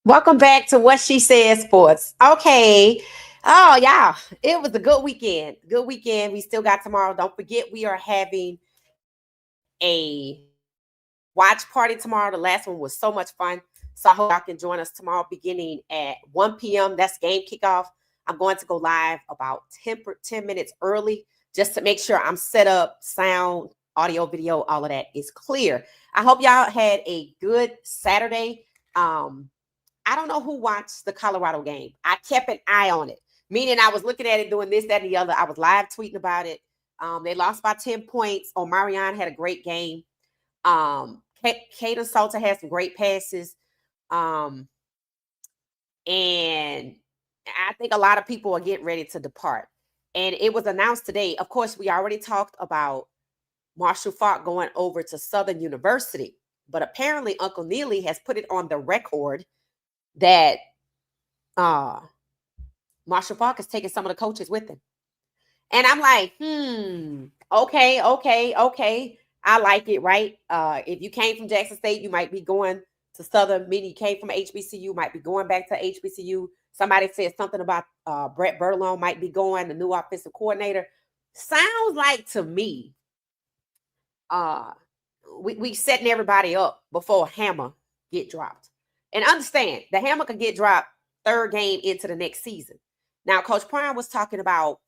Welcome back to What She Said Sports. Okay. Oh, yeah. It was a good weekend. Good weekend. We still got tomorrow. Don't forget, we are having a watch party tomorrow. The last one was so much fun. So I hope y'all can join us tomorrow beginning at 1 p.m. That's game kickoff. I'm going to go live about 10 minutes early just to make sure I'm set up, sound, audio, video, all of that is clear. I hope y'all had a good Saturday. I don't know who watched the Colorado game. I kept an eye on it, meaning I was looking at it, doing this, that, and the other. I was live tweeting about it. They lost by 10 points. Omarion had a great game. Caden Salter had some great passes. And I think a lot of people are getting ready to depart. And it was announced today. Of course, we already talked about Marshall Faulk going over to Southern University. But apparently, Uncle Neely has put it on the record that Marshall Faulk is taking some of the coaches with him. And I'm like, okay. I like it, right? If you came from Jackson State, you might be going to Southern. Meaning you came from HBCU, might be going back to HBCU. Somebody said something about Brett Berlone might be going, the new offensive coordinator. Sounds like to me, we setting everybody up before a hammer get dropped. And understand, the hammer could get dropped third game into the next season. Now, Coach Prime was talking about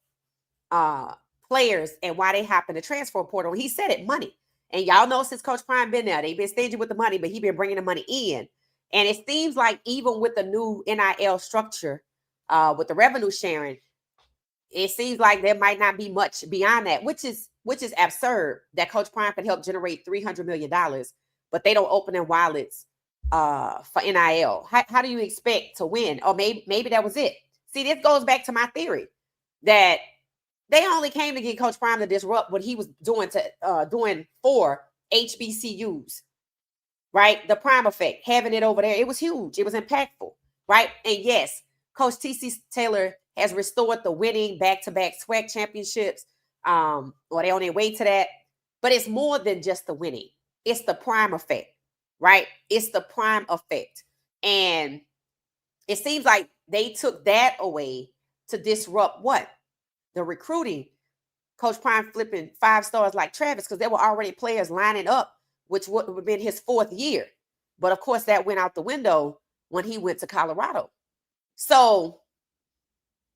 players and why they happen to transfer portal. He said it, money. And y'all know since Coach Prime been there, they've been stingy with the money, but he been bringing the money in. And it seems like even with the new NIL structure, with the revenue sharing, it seems like there might not be much beyond that, which is absurd that Coach Prime can help generate $300 million, but they don't open their wallets for NIL. How do you expect to win? Or maybe that was it. See, this goes back to my theory that they only came to get Coach Prime to disrupt what he was doing for HBCUs, right? The Prime effect, having it over there, it was huge. It was impactful, right? And yes, Coach T.C. Taylor has restored the winning back-to-back SWAC championships, or they on their way to that. But it's more than just the winning. It's the Prime effect, right? It's the Prime effect. And it seems like they took that away to disrupt what? The recruiting. Coach Prime flipping 5 stars like Travis because there were already players lining up, which would have been his 4th year. But of course, that went out the window when he went to Colorado. So,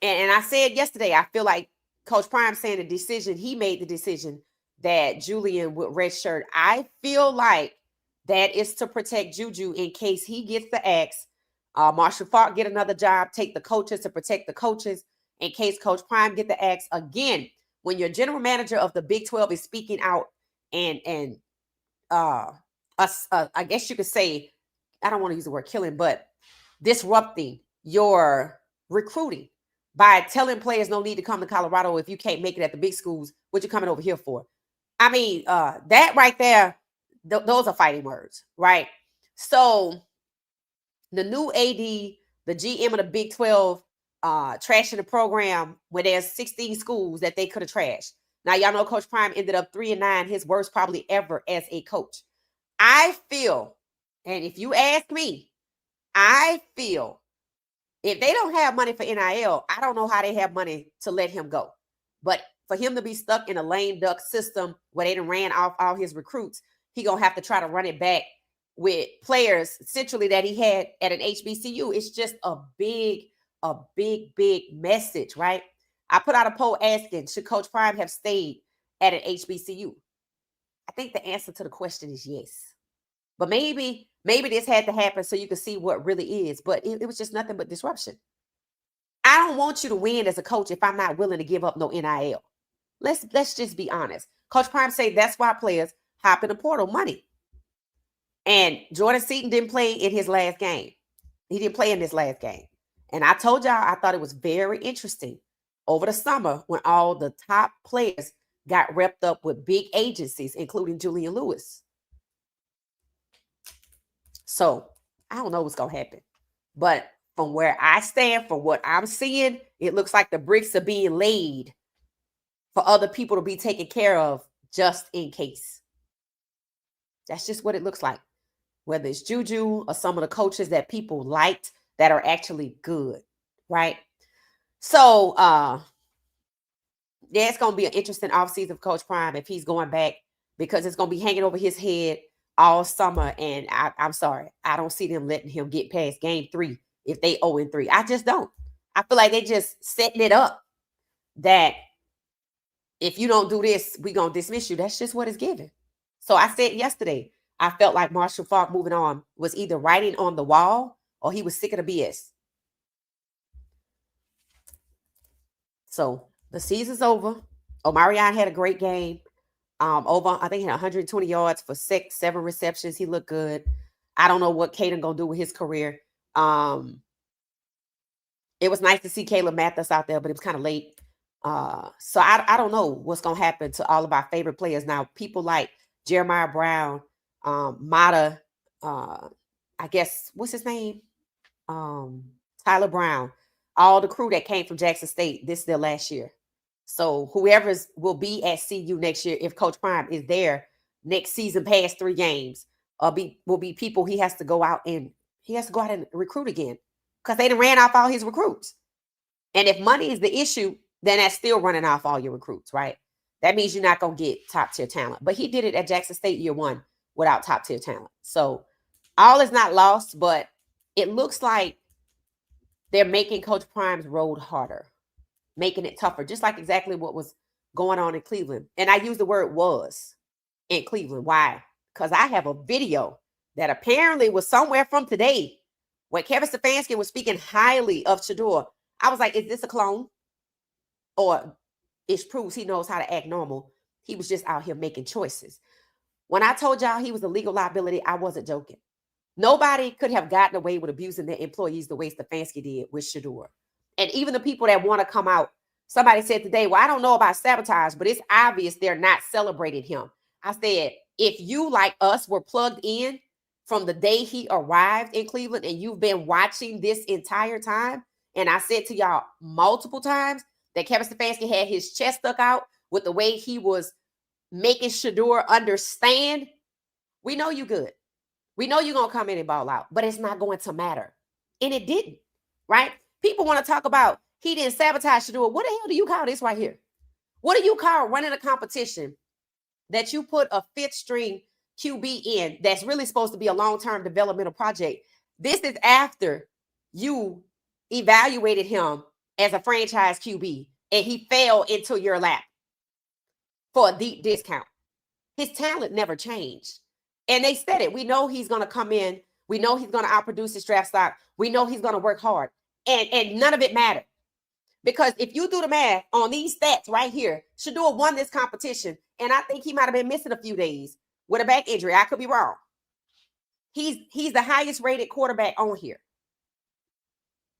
and I said yesterday, I feel like Coach Prime saying he made the decision that Julian would redshirt. I feel like that is to protect Juju in case he gets the axe. Marshall Faulk get another job, take the coaches to protect the coaches in case Coach Prime get the axe again. When your general manager of the Big 12 is speaking out and I guess you could say, I don't want to use the word killing, but disrupting your recruiting by telling players no need to come to Colorado if you can't make it at the big schools. What you coming over here for? I mean, that right there, those are fighting words, right? So the new AD, the GM of the Big 12, trashing the program where there's 16 schools that they could have trashed. Now, y'all know Coach Prime ended up 3-9, his worst probably ever as a coach. I feel, and if you ask me, I feel if they don't have money for NIL, I don't know how they have money to let him go. But for him to be stuck in a lame duck system where they done ran off all his recruits, he gonna have to try to run it back with players essentially that he had at an HBCU. It's just a big message, right? I put out a poll asking, should Coach Prime have stayed at an HBCU? I think the answer to the question is yes. But maybe this had to happen so you can see what really is. But it was just nothing but disruption. I don't want you to win as a coach if I'm not willing to give up no NIL. Let's just be honest. Coach Prime say that's why players hop in the portal, money. And Jordan Seaton didn't play in his last game. He didn't play in this last game. And I told y'all I thought it was very interesting over the summer when all the top players got repped up with big agencies, including Julian Lewis. So I don't know what's going to happen. But from where I stand, from what I'm seeing, it looks like the bricks are being laid for other people to be taken care of just in case. That's just what it looks like. whether it's Juju or some of the coaches that people liked that are actually good, right? So, yeah, it's going to be an interesting offseason of Coach Prime if he's going back, because it's going to be hanging over his head all summer. And I'm sorry, I don't see them letting him get past game 3 if they 0-3. I just don't. I feel like they just setting it up that if you don't do this, we're going to dismiss you. That's just what it's given. So I said yesterday, I felt like Marshall Faulk moving on was either writing on the wall or he was sick of the BS. So the season's over. Omarion had a great game. I think he had 120 yards for 7 receptions. He looked good. I don't know what Caden gonna do with his career. It was nice to see Caleb Mathis out there, but it was kind of late. So I don't know what's gonna happen to all of our favorite players now. People like Jeremiah Brown, Mata, I guess what's his name? Tyler Brown, all the crew that came from Jackson State. This is their last year. So whoever will be at CU next year, if Coach Prime is there next season past 3 games, will be people he has to go out and recruit again, because they done ran off all his recruits. And if money is the issue, then that's still running off all your recruits, right? That means you're not going to get top tier talent. But he did it at Jackson State year 1 without top tier talent. So all is not lost, but it looks like they're making Coach Prime's road harder, making it tougher, just like exactly what was going on in Cleveland. And I use the word was in Cleveland. Why? Because I have a video that apparently was somewhere from today where Kevin Stfansky was speaking highly of Shedeur. I was like, is this a clone? Or it proves he knows how to act normal. He was just out here making choices. When I told y'all he was a legal liability, I wasn't joking. Nobody could have gotten away with abusing their employees the way Stfansky did with Shedeur. And even the people that want to come out, somebody said today, well, I don't know about sabotage, but it's obvious they're not celebrating him. I said, if you, like us, were plugged in from the day he arrived in Cleveland and you've been watching this entire time, and I said to y'all multiple times that Kevin Stfansky had his chest stuck out with the way he was making Shedeur understand, we know you good. We know you're going to come in and ball out, but it's not going to matter. And it didn't, right? People want to talk about he didn't sabotage Shedeur. What the hell do you call this right here? What do you call running a competition that you put a 5th string QB in that's really supposed to be a long-term developmental project? This is after you evaluated him as a franchise QB and he fell into your lap for a deep discount. His talent never changed. And they said it. We know he's going to come in. We know he's going to outproduce his draft stock. We know he's going to work hard. And none of it mattered. Because if you do the math on these stats right here, Shedeur won this competition. And I think he might have been missing a few days with a back injury. I could be wrong. He's the highest rated quarterback on here.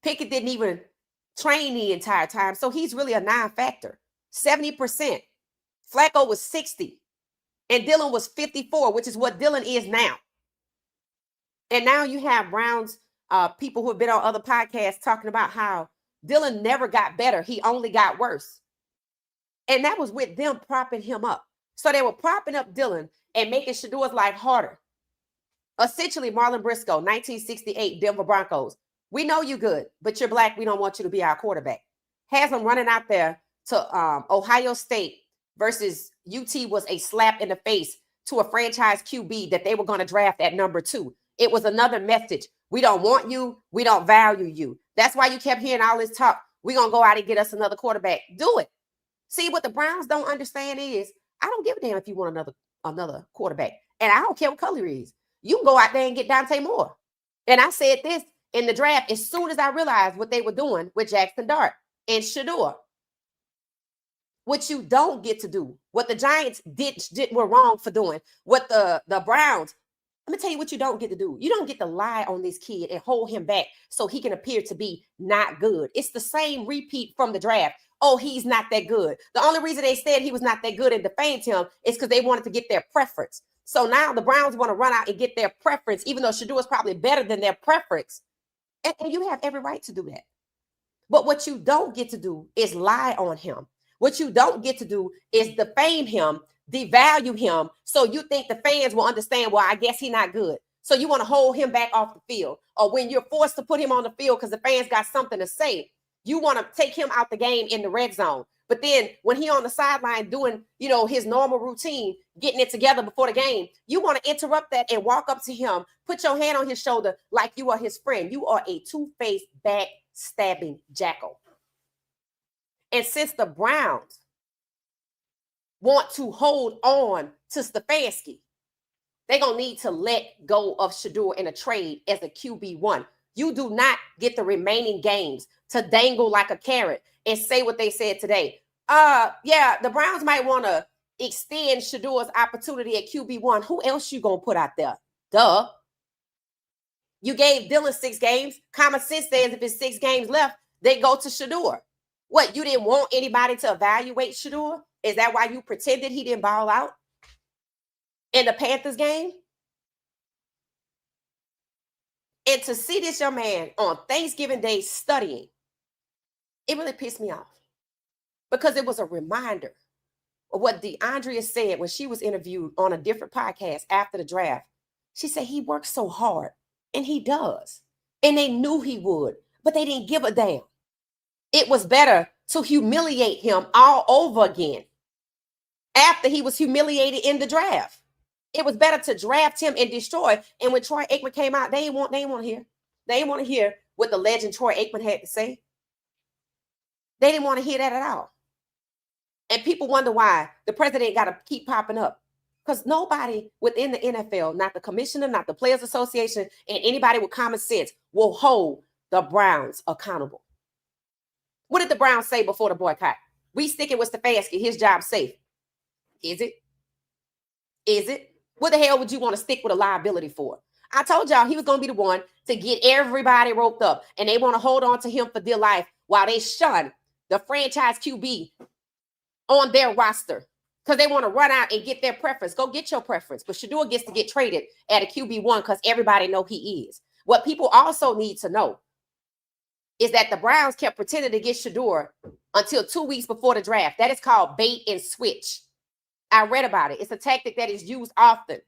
Pickett didn't even train the entire time. So he's really a non-factor. 70%. Flacco was 60. And Dylan was 54, which is what Dylan is now. And now you have Browns people who have been on other podcasts talking about how Dylan never got better. He only got worse. And that was with them propping him up. So they were propping up Dylan and making Shedeur's life harder. Essentially, Marlon Briscoe, 1968 Denver Broncos. We know you good, but you're black. We don't want you to be our quarterback. Has him running out there to Ohio State versus UT was a slap in the face to a franchise QB that they were going to draft at number 2. It was another message. We don't want you. We don't value you. That's why you kept hearing all this talk. We're going to go out and get us another quarterback. Do it. See, what the Browns don't understand is I don't give a damn if you want another quarterback. And I don't care what color he is. You can go out there and get Dante Moore. And I said this in the draft as soon as I realized what they were doing with Jackson Dart and Shedeur. What you don't get to do, what the Giants were wrong for doing, what the Browns, let me tell you what you don't get to do. You don't get to lie on this kid and hold him back so he can appear to be not good. It's the same repeat from the draft. Oh, he's not that good. The only reason they said he was not that good and defamed him is because they wanted to get their preference. So now the Browns want to run out and get their preference, even though Shedeur is probably better than their preference. And you have every right to do that. But what you don't get to do is lie on him. What you don't get to do is defame him, devalue him, so you think the fans will understand, well, I guess he's not good. So you want to hold him back off the field. Or when you're forced to put him on the field because the fans got something to say, you want to take him out the game in the red zone. But then when he on the sideline doing, his normal routine, getting it together before the game, you want to interrupt that and walk up to him, put your hand on his shoulder like you are his friend. You are a two-faced, backstabbing jackal. And since the Browns want to hold on to Stfansky, they're going to need to let go of Shedeur in a trade as a QB1. You do not get the remaining games to dangle like a carrot and say what they said today. Yeah, the Browns might want to extend Shedeur's opportunity at QB1. Who else you going to put out there? Duh. You gave Dylan 6 games. Common sense says if it's 6 games left, they go to Shedeur. What, you didn't want anybody to evaluate Shedeur? Is that why you pretended he didn't ball out in the Panthers game? And to see this young man on Thanksgiving Day studying, it really pissed me off because it was a reminder of what DeAndrea said when she was interviewed on a different podcast after the draft. She said he works so hard, and he does. And they knew he would, but they didn't give a damn. It was better to humiliate him all over again after he was humiliated in the draft. It was better to draft him and destroy. And when Troy Aikman came out, they didn't want to hear. They didn't want to hear what the legend Troy Aikman had to say. They didn't want to hear that at all. And people wonder why the president got to keep popping up. Because nobody within the NFL, not the commissioner, not the Players Association, and anybody with common sense will hold the Browns accountable. What did the Browns say before the boycott? We sticking with Stfansky. His job safe. Is it? Is it? What the hell would you want to stick with a liability for? I told y'all he was going to be the one to get everybody roped up, and they want to hold on to him for dear life while they shun the franchise QB on their roster because they want to run out and get their preference. Go get your preference. But Shedeur gets to get traded at a QB1 because everybody know he is. What people also need to know is that the Browns kept pretending to get Shedeur until 2 weeks before the draft. That is called bait and switch. I read about it. It's a tactic that is used often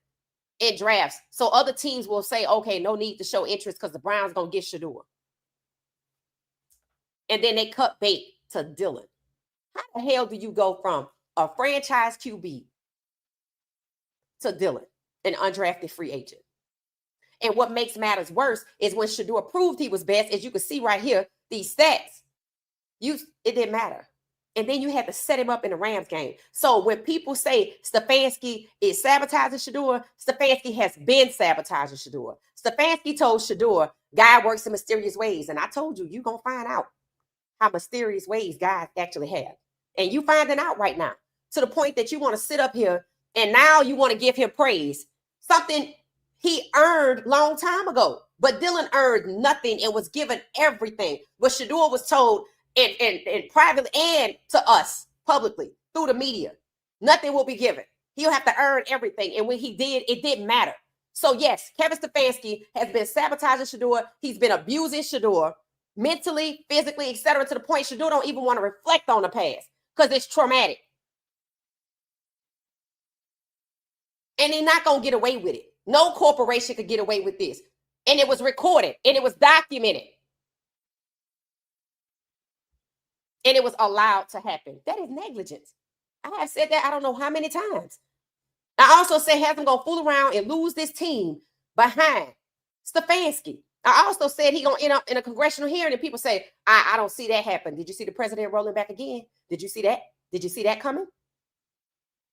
in drafts. So other teams will say, okay, no need to show interest because the Browns going to get Shedeur. And then they cut bait to Dylan. How the hell do you go from a franchise QB to Dylan, an undrafted free agent? And what makes matters worse is when Shedeur proved he was best, as you can see right here, these stats, it didn't matter. And then you had to set him up in the Rams game. So when people say Stfansky is sabotaging Shedeur, Stfansky has been sabotaging Shedeur. Stfansky told Shedeur, God works in mysterious ways. And I told you, you're going to find out how mysterious ways God actually have. And you finding out right now to the point that you want to sit up here and now you want to give him praise. Something he earned long time ago. But Dylan earned nothing and was given everything. But Shedeur was told, and privately and to us publicly through the media, nothing will be given. He'll have to earn everything. And when he did, it didn't matter. So yes, Kevin Stfansky has been sabotaging Shedeur. He's been abusing Shedeur mentally, physically, etc., to the point Shedeur don't even want to reflect on the past because it's traumatic. And he's not going to get away with it. No corporation could get away with this. And it was recorded and it was documented. And it was allowed to happen. That is negligence. I have said that I don't know how many times. I also said have him go fool around and lose this team behind Stfansky. I also said he going to end up in a congressional hearing and people say, I don't see that happen. Did you see the president rolling back again? Did you see that? Did you see that coming?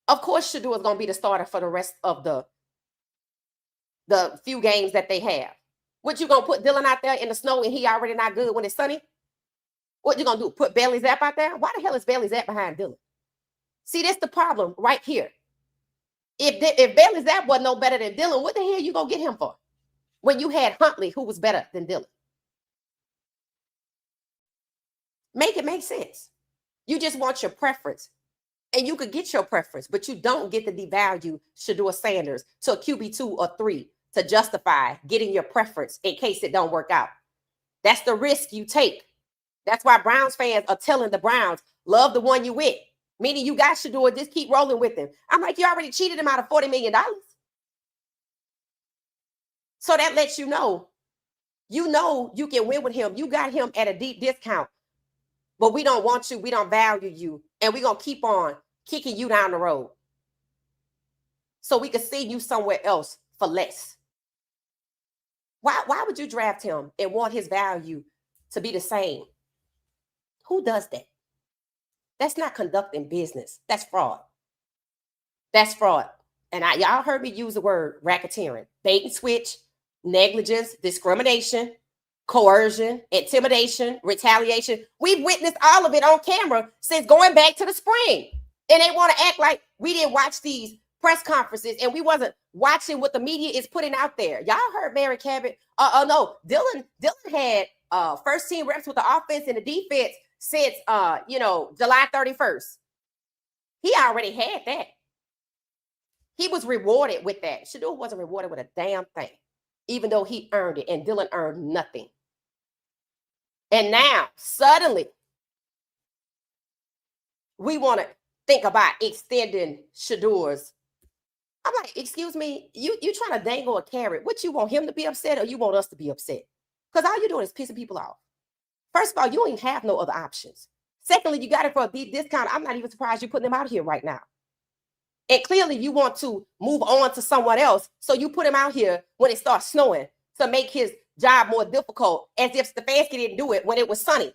Of course, Shedeur is going to be the starter for the rest of the few games that they have. What you going to put Dylan out there in the snow and he already not good when it's sunny? What you going to do? Put Bailey Zapp out there? Why the hell is Bailey Zapp behind Dylan? See, that's the problem right here. If Bailey Zapp wasn't no better than Dylan, what the hell you going to get him for? When you had Huntley, who was better than Dylan. Make it make sense. You just want your preference. And you could get your preference, but you don't get to devalue Shador Sanders to a QB2 or 3 to justify getting your preference in case it don't work out. That's the risk you take. That's why Browns fans are telling the Browns, love the one you with. Meaning you got Shedeur, just keep rolling with him. I'm like, you already cheated him out of $40 million. So that lets you know you can win with him. You got him at a deep discount, but we don't want you. We don't value you. And we're going to keep on kicking you down the road so we can see you somewhere else for less. Why would you draft him and want his value to be the same? Who does that? That's not conducting business. That's fraud. That's fraud. And y'all heard me use the word racketeering, bait and switch, negligence, discrimination, coercion, intimidation, retaliation. We've witnessed all of it on camera since going back to the spring. And they want to act like we didn't watch these press conferences and we wasn't watching what the media is putting out there. Y'all heard Mary Cabot. No, Dylan had first team reps with the offense and the defense since July 31st. He already had that. He was rewarded with that. Shedeur wasn't rewarded with a damn thing, even though he earned it, and Dylan earned nothing. And now, suddenly, we want to think about extending Shedeur's. I'm like, excuse me, you trying to dangle a carrot. What, you want him to be upset or you want us to be upset? Because all you're doing is pissing people off. First of all, you don't even have no other options. Secondly, you got it for a deep discount. I'm not even surprised you're putting them out here right now. And clearly you want to move on to someone else. So you put him out here when it starts snowing to make his job more difficult, as if Stfansky didn't do it when it was sunny.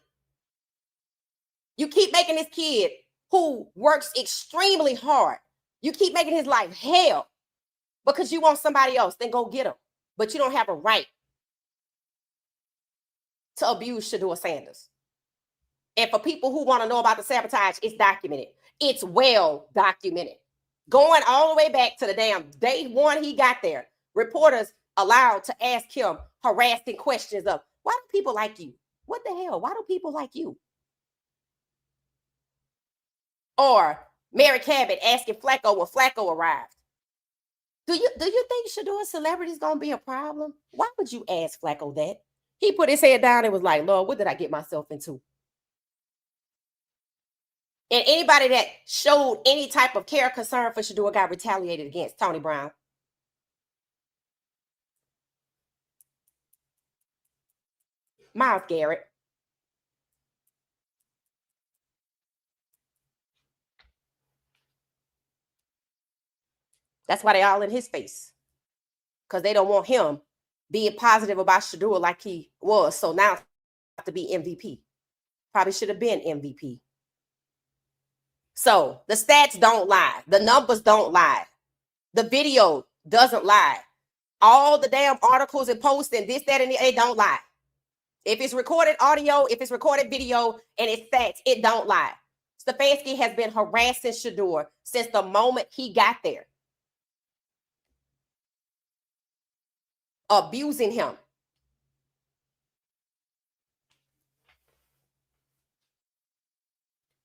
You keep making this kid who works extremely hard, you keep making his life hell because you want somebody else, then go get him. But you don't have a right to abuse Shedeur Sanders. And for people who want to know about the sabotage, it's documented. It's well documented. Going all the way back to the damn day one he got there, reporters allowed to ask him harassing questions of, why do people like you? What the hell? Why do people like you? Or Mary Cabot asking Flacco when Flacco arrived. Do you think Shedeur celebrity is going to be a problem? Why would you ask Flacco that? He put his head down and was like, Lord, what did I get myself into? And anybody that showed any type of care or concern for Shedeur got retaliated against. Tony Brown. Miles Garrett. That's why they all in his face. Because they don't want him being positive about Shedeur like he was. So now have to be MVP. Probably should have been MVP. So the stats don't lie. The numbers don't lie. The video doesn't lie. All the damn articles and posts and this, that, and it don't lie. If it's recorded audio, if it's recorded video, and it's stats, it don't lie. Stfansky has been harassing Shedeur since the moment he got there. Abusing him.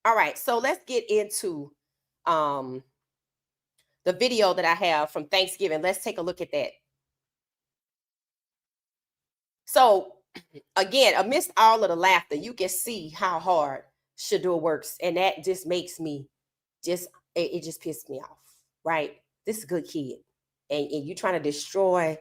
All right, so let's get into the video that I have from Thanksgiving. Let's take a look at that. So again, amidst all of the laughter, you can see how hard Shedeur works, and that just makes me it just pissed me off, right? This is a good kid, and you trying to destroy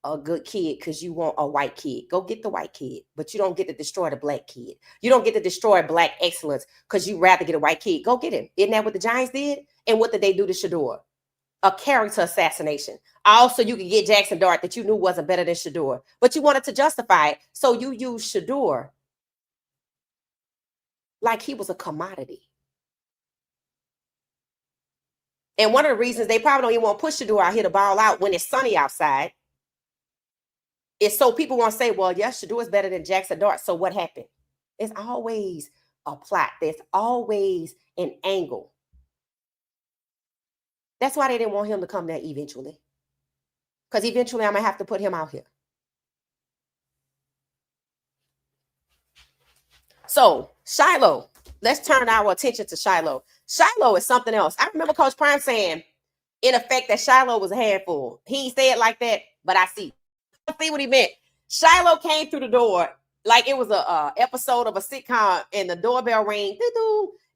a good kid because you want a white kid. Go get the white kid, but you don't get to destroy the black kid. You don't get to destroy black excellence because you rather get a white kid. Go get him. Isn't that what the Giants did? And what did they do to Shedeur? A character assassination. Also, you could get Jackson Dart that you knew wasn't better than Shedeur, but you wanted to justify it. So you used Shedeur like he was a commodity. And one of the reasons they probably don't even want to push Shedeur out here to ball out when it's sunny outside is so people won't say, well, yes, Shedeur is better than Jackson Dart. So what happened? There's always a plot. There's always an angle. That's why they didn't want him to come there eventually. Because eventually I'm going to have to put him out here. So Shilo, let's turn our attention to Shilo. Shilo is something else. I remember Coach Prime saying, in effect, that Shilo was a handful. He ain't say it like that, but I see what he meant. Shilo came through the door like it was a episode of a sitcom, and the doorbell rang,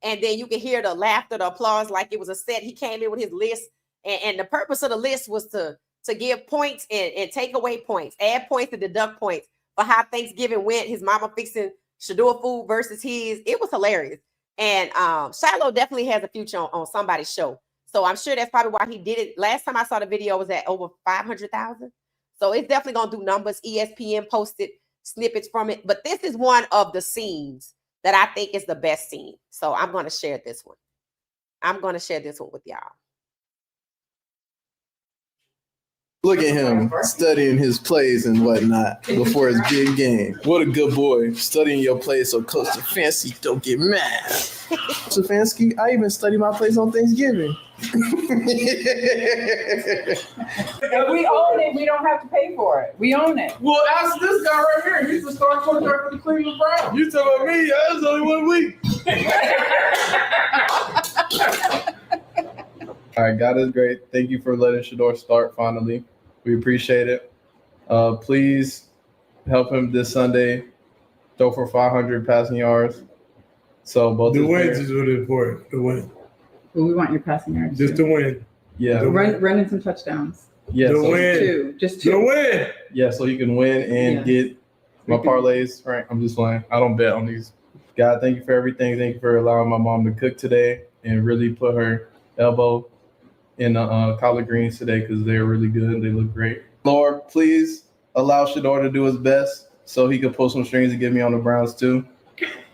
and then you could hear the laughter, the applause, like it was a set. He came in with his list, and the purpose of the list was to to give points and take away points, add points and deduct points for how Thanksgiving went. His mama fixing Shador food versus his. It was hilarious. And Shilo definitely has a future on somebody's show. So I'm sure that's probably why he did it. Last time I saw the video was at over 500,000. So it's definitely going to do numbers. ESPN posted snippets from it. But this is one of the scenes that I think is the best scene. So I'm going to share this one. I'm going to share this one with y'all. Look at him studying his plays and whatnot before his big game. What a good boy, studying your plays so Coach Stfansky don't get mad. Stfansky, I even study my plays on Thanksgiving. If we own it, we don't have to pay for it. We own it. Well, ask this guy right here. He's the star quarterback for the Cleveland Browns. You talking about me? That's only 1 week. All right, God is great. Thank you for letting Shador start finally. We appreciate it. Please help him this Sunday. Throw for 500 passing yards. So both the wins is really important. The win. Well, we want your passing yards. Just to win. Yeah. Run in some touchdowns. Yeah. The win. Just two. The win. Yeah, so he can win and get my parlays. Right. I'm just playing. I don't bet on these. God, thank you for everything. Thank you for allowing my mom to cook today and really put her elbow in the collard greens today because they're really good. They look great. Lord, please allow Shador to do his best so he can pull some strings and get me on the Browns too.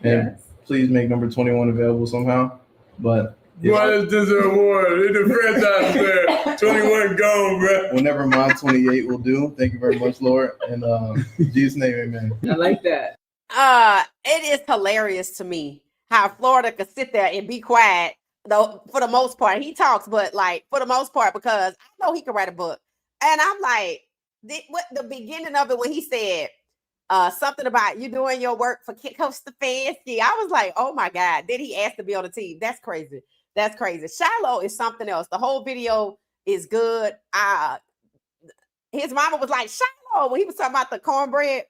And please make number 21 available somehow. But what is this award? In the franchise there. 21 gone, bro. Whenever mine 28 will do. Thank you very much, Lord. And in Jesus' name, amen. I like that. It is hilarious to me how Florida could sit there and be quiet. Though for the most part, he talks, but like for the most part, because I know he can write a book. And I'm like, the beginning of it when he said something about you doing your work for Coach Stfansky, I was like, oh my God, then he asked to be on the team. That's crazy. That's crazy. Shilo is something else. The whole video is good. His mama was like, Shilo, when he was talking about the cornbread.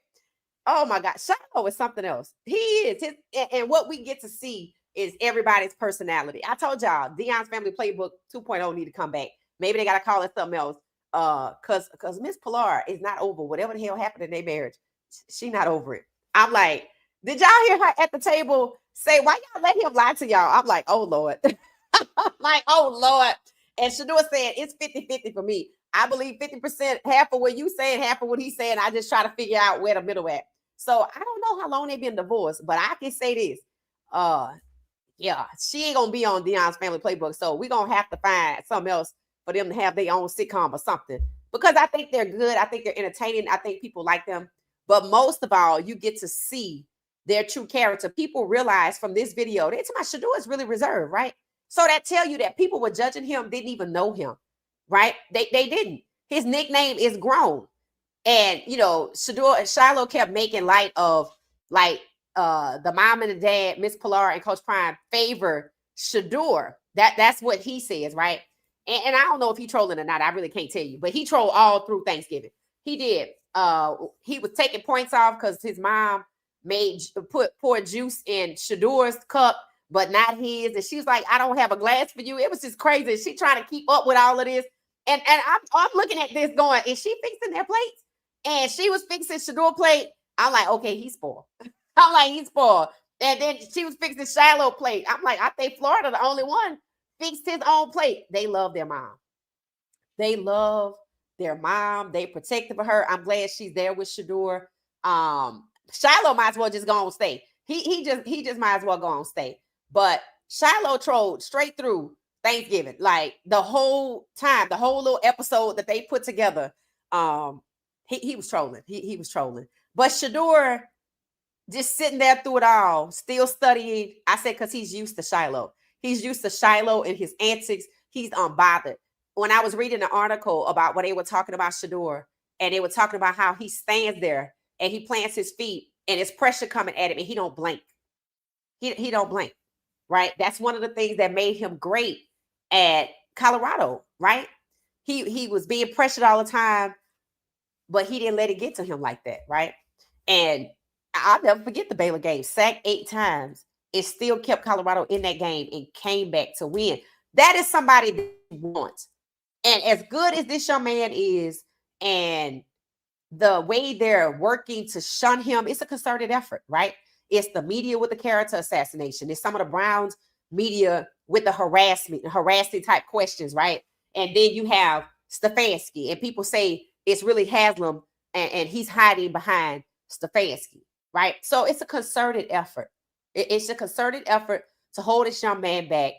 Oh my God, Shilo is something else. He is. And what we get to see is everybody's personality. I told y'all, Deion's Family Playbook 2.0 need to come back. Maybe they got to call it something else. Because Miss Pilar is not over whatever the hell happened in their marriage. She not over it. I'm like, did y'all hear her at the table say, why y'all let him lie to y'all? I'm like, oh Lord. I'm like, oh Lord. And Shador said, it's 50-50 for me. I believe 50%, half of what you saying, half of what he's saying. I just try to figure out where the middle at. So I don't know how long they've been divorced, but I can say this. Yeah, she ain't gonna be on Deion's Family Playbook, so we're gonna have to find something else for them to have their own sitcom or something. Because I think they're good, I think they're entertaining, I think people like them. But most of all, you get to see their true character. People realize from this video, they tell my Shador is really reserved, right? So that tell you that people were judging him, didn't even know him, right? They didn't. His nickname is Grown, and you know, Shilo kept making light of like. The mom and the dad, Miss Pilar and Coach Prime, favor Shador. That's what he says, right? And I don't know if he trolling or not. I really can't tell you, but he trolled all through Thanksgiving. He did. He was taking points off because his mom poured juice in Shador's cup, but not his. And she was like, "I don't have a glass for you." It was just crazy. She trying to keep up with all of this, and I'm looking at this going, is she fixing their plates? And she was fixing Shador's plate. I'm like, okay, he's spoiled. I'm like, he's spoiled. And then she was fixing Shilo plate. I'm like, I think Florida, the only one, fixed his own plate. They love their mom. They love their mom. They protective of her. I'm glad she's there with Shador. Shilo might as well just go on stay. He just might as well go on stay. But Shilo trolled straight through Thanksgiving. Like the whole time, the whole little episode that they put together. He was trolling. He was trolling. But Shador just sitting there through it all, still studying. I said, because he's used to Shilo. He's used to Shilo and his antics. He's unbothered. When I was reading an article about what they were talking about Shador, and they were talking about how he stands there and he plants his feet and it's pressure coming at him and he don't blink. He don't blink, right? That's one of the things that made him great at Colorado, right? He was being pressured all the time, but he didn't let it get to him like that, right? And I'll never forget the Baylor game. Sacked 8 times. It still kept Colorado in that game and came back to win. That is somebody that wants. And as good as this young man is, and the way they're working to shun him, it's a concerted effort, right? It's the media with the character assassination. It's some of the Browns media with the harassing type questions, right? And then you have Stfansky, and people say it's really Haslam, and he's hiding behind Stfansky, right? So it's a concerted effort. It's a concerted effort to hold this young man back.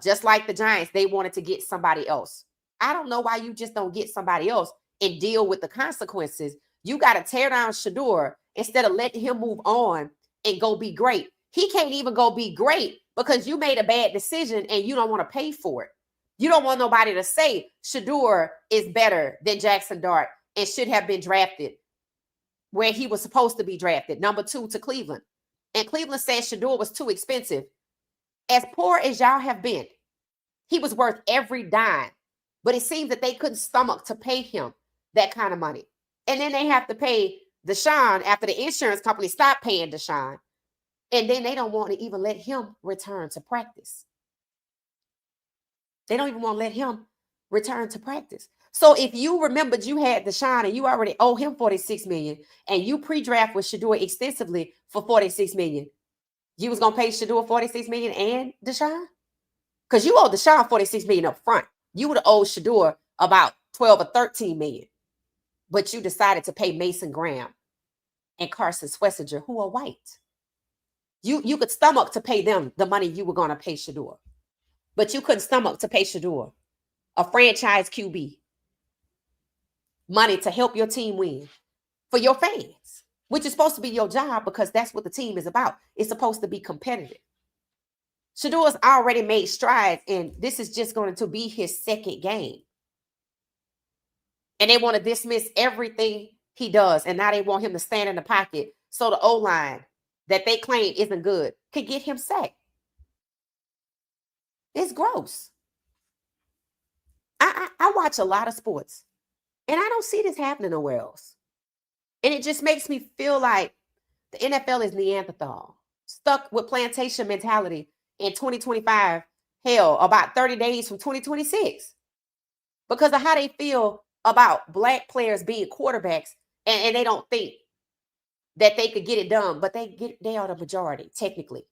Just like the Giants, they wanted to get somebody else. I don't know why you just don't get somebody else and deal with the consequences. You got to tear down Shedeur instead of letting him move on and go be great. He can't even go be great because you made a bad decision and you don't want to pay for it. You don't want nobody to say Shedeur is better than Jackson Dart and should have been drafted where he was supposed to be drafted, number 2 to Cleveland. And Cleveland said Shedeur was too expensive. As poor as y'all have been, he was worth every dime. But it seems that they couldn't stomach to pay him that kind of money. And then they have to pay Deshaun after the insurance company stopped paying Deshaun. And then they don't want to even let him return to practice. They don't even want to let him return to practice. So if you remembered you had Deshaun and you already owe him $46 million, and you pre-draft with Shedeur extensively for $46 million, you was going to pay Shedeur $46 million and Deshaun? Because you owe Deshaun $46 million up front. You would have owed Shedeur about 12 or 13 million. But you decided to pay Mason Graham and Carson Swessinger, who are white. You could stomach to pay them the money you were going to pay Shedeur. But you couldn't stomach to pay Shedeur, a franchise QB, money to help your team win for your fans, which is supposed to be your job because that's what the team is about. It's supposed to be competitive. Shedeur's already made strides, and this is just going to be his second game. And they want to dismiss everything he does, and now they want him to stand in the pocket so the O-line that they claim isn't good can get him sacked. It's gross. I watch a lot of sports, and I don't see this happening nowhere else. And it just makes me feel like the NFL is Neanderthal, stuck with plantation mentality in 2025, hell, about 30 days from 2026, because of how they feel about Black players being quarterbacks, and they don't think that they could get it done, but they are the majority, technically,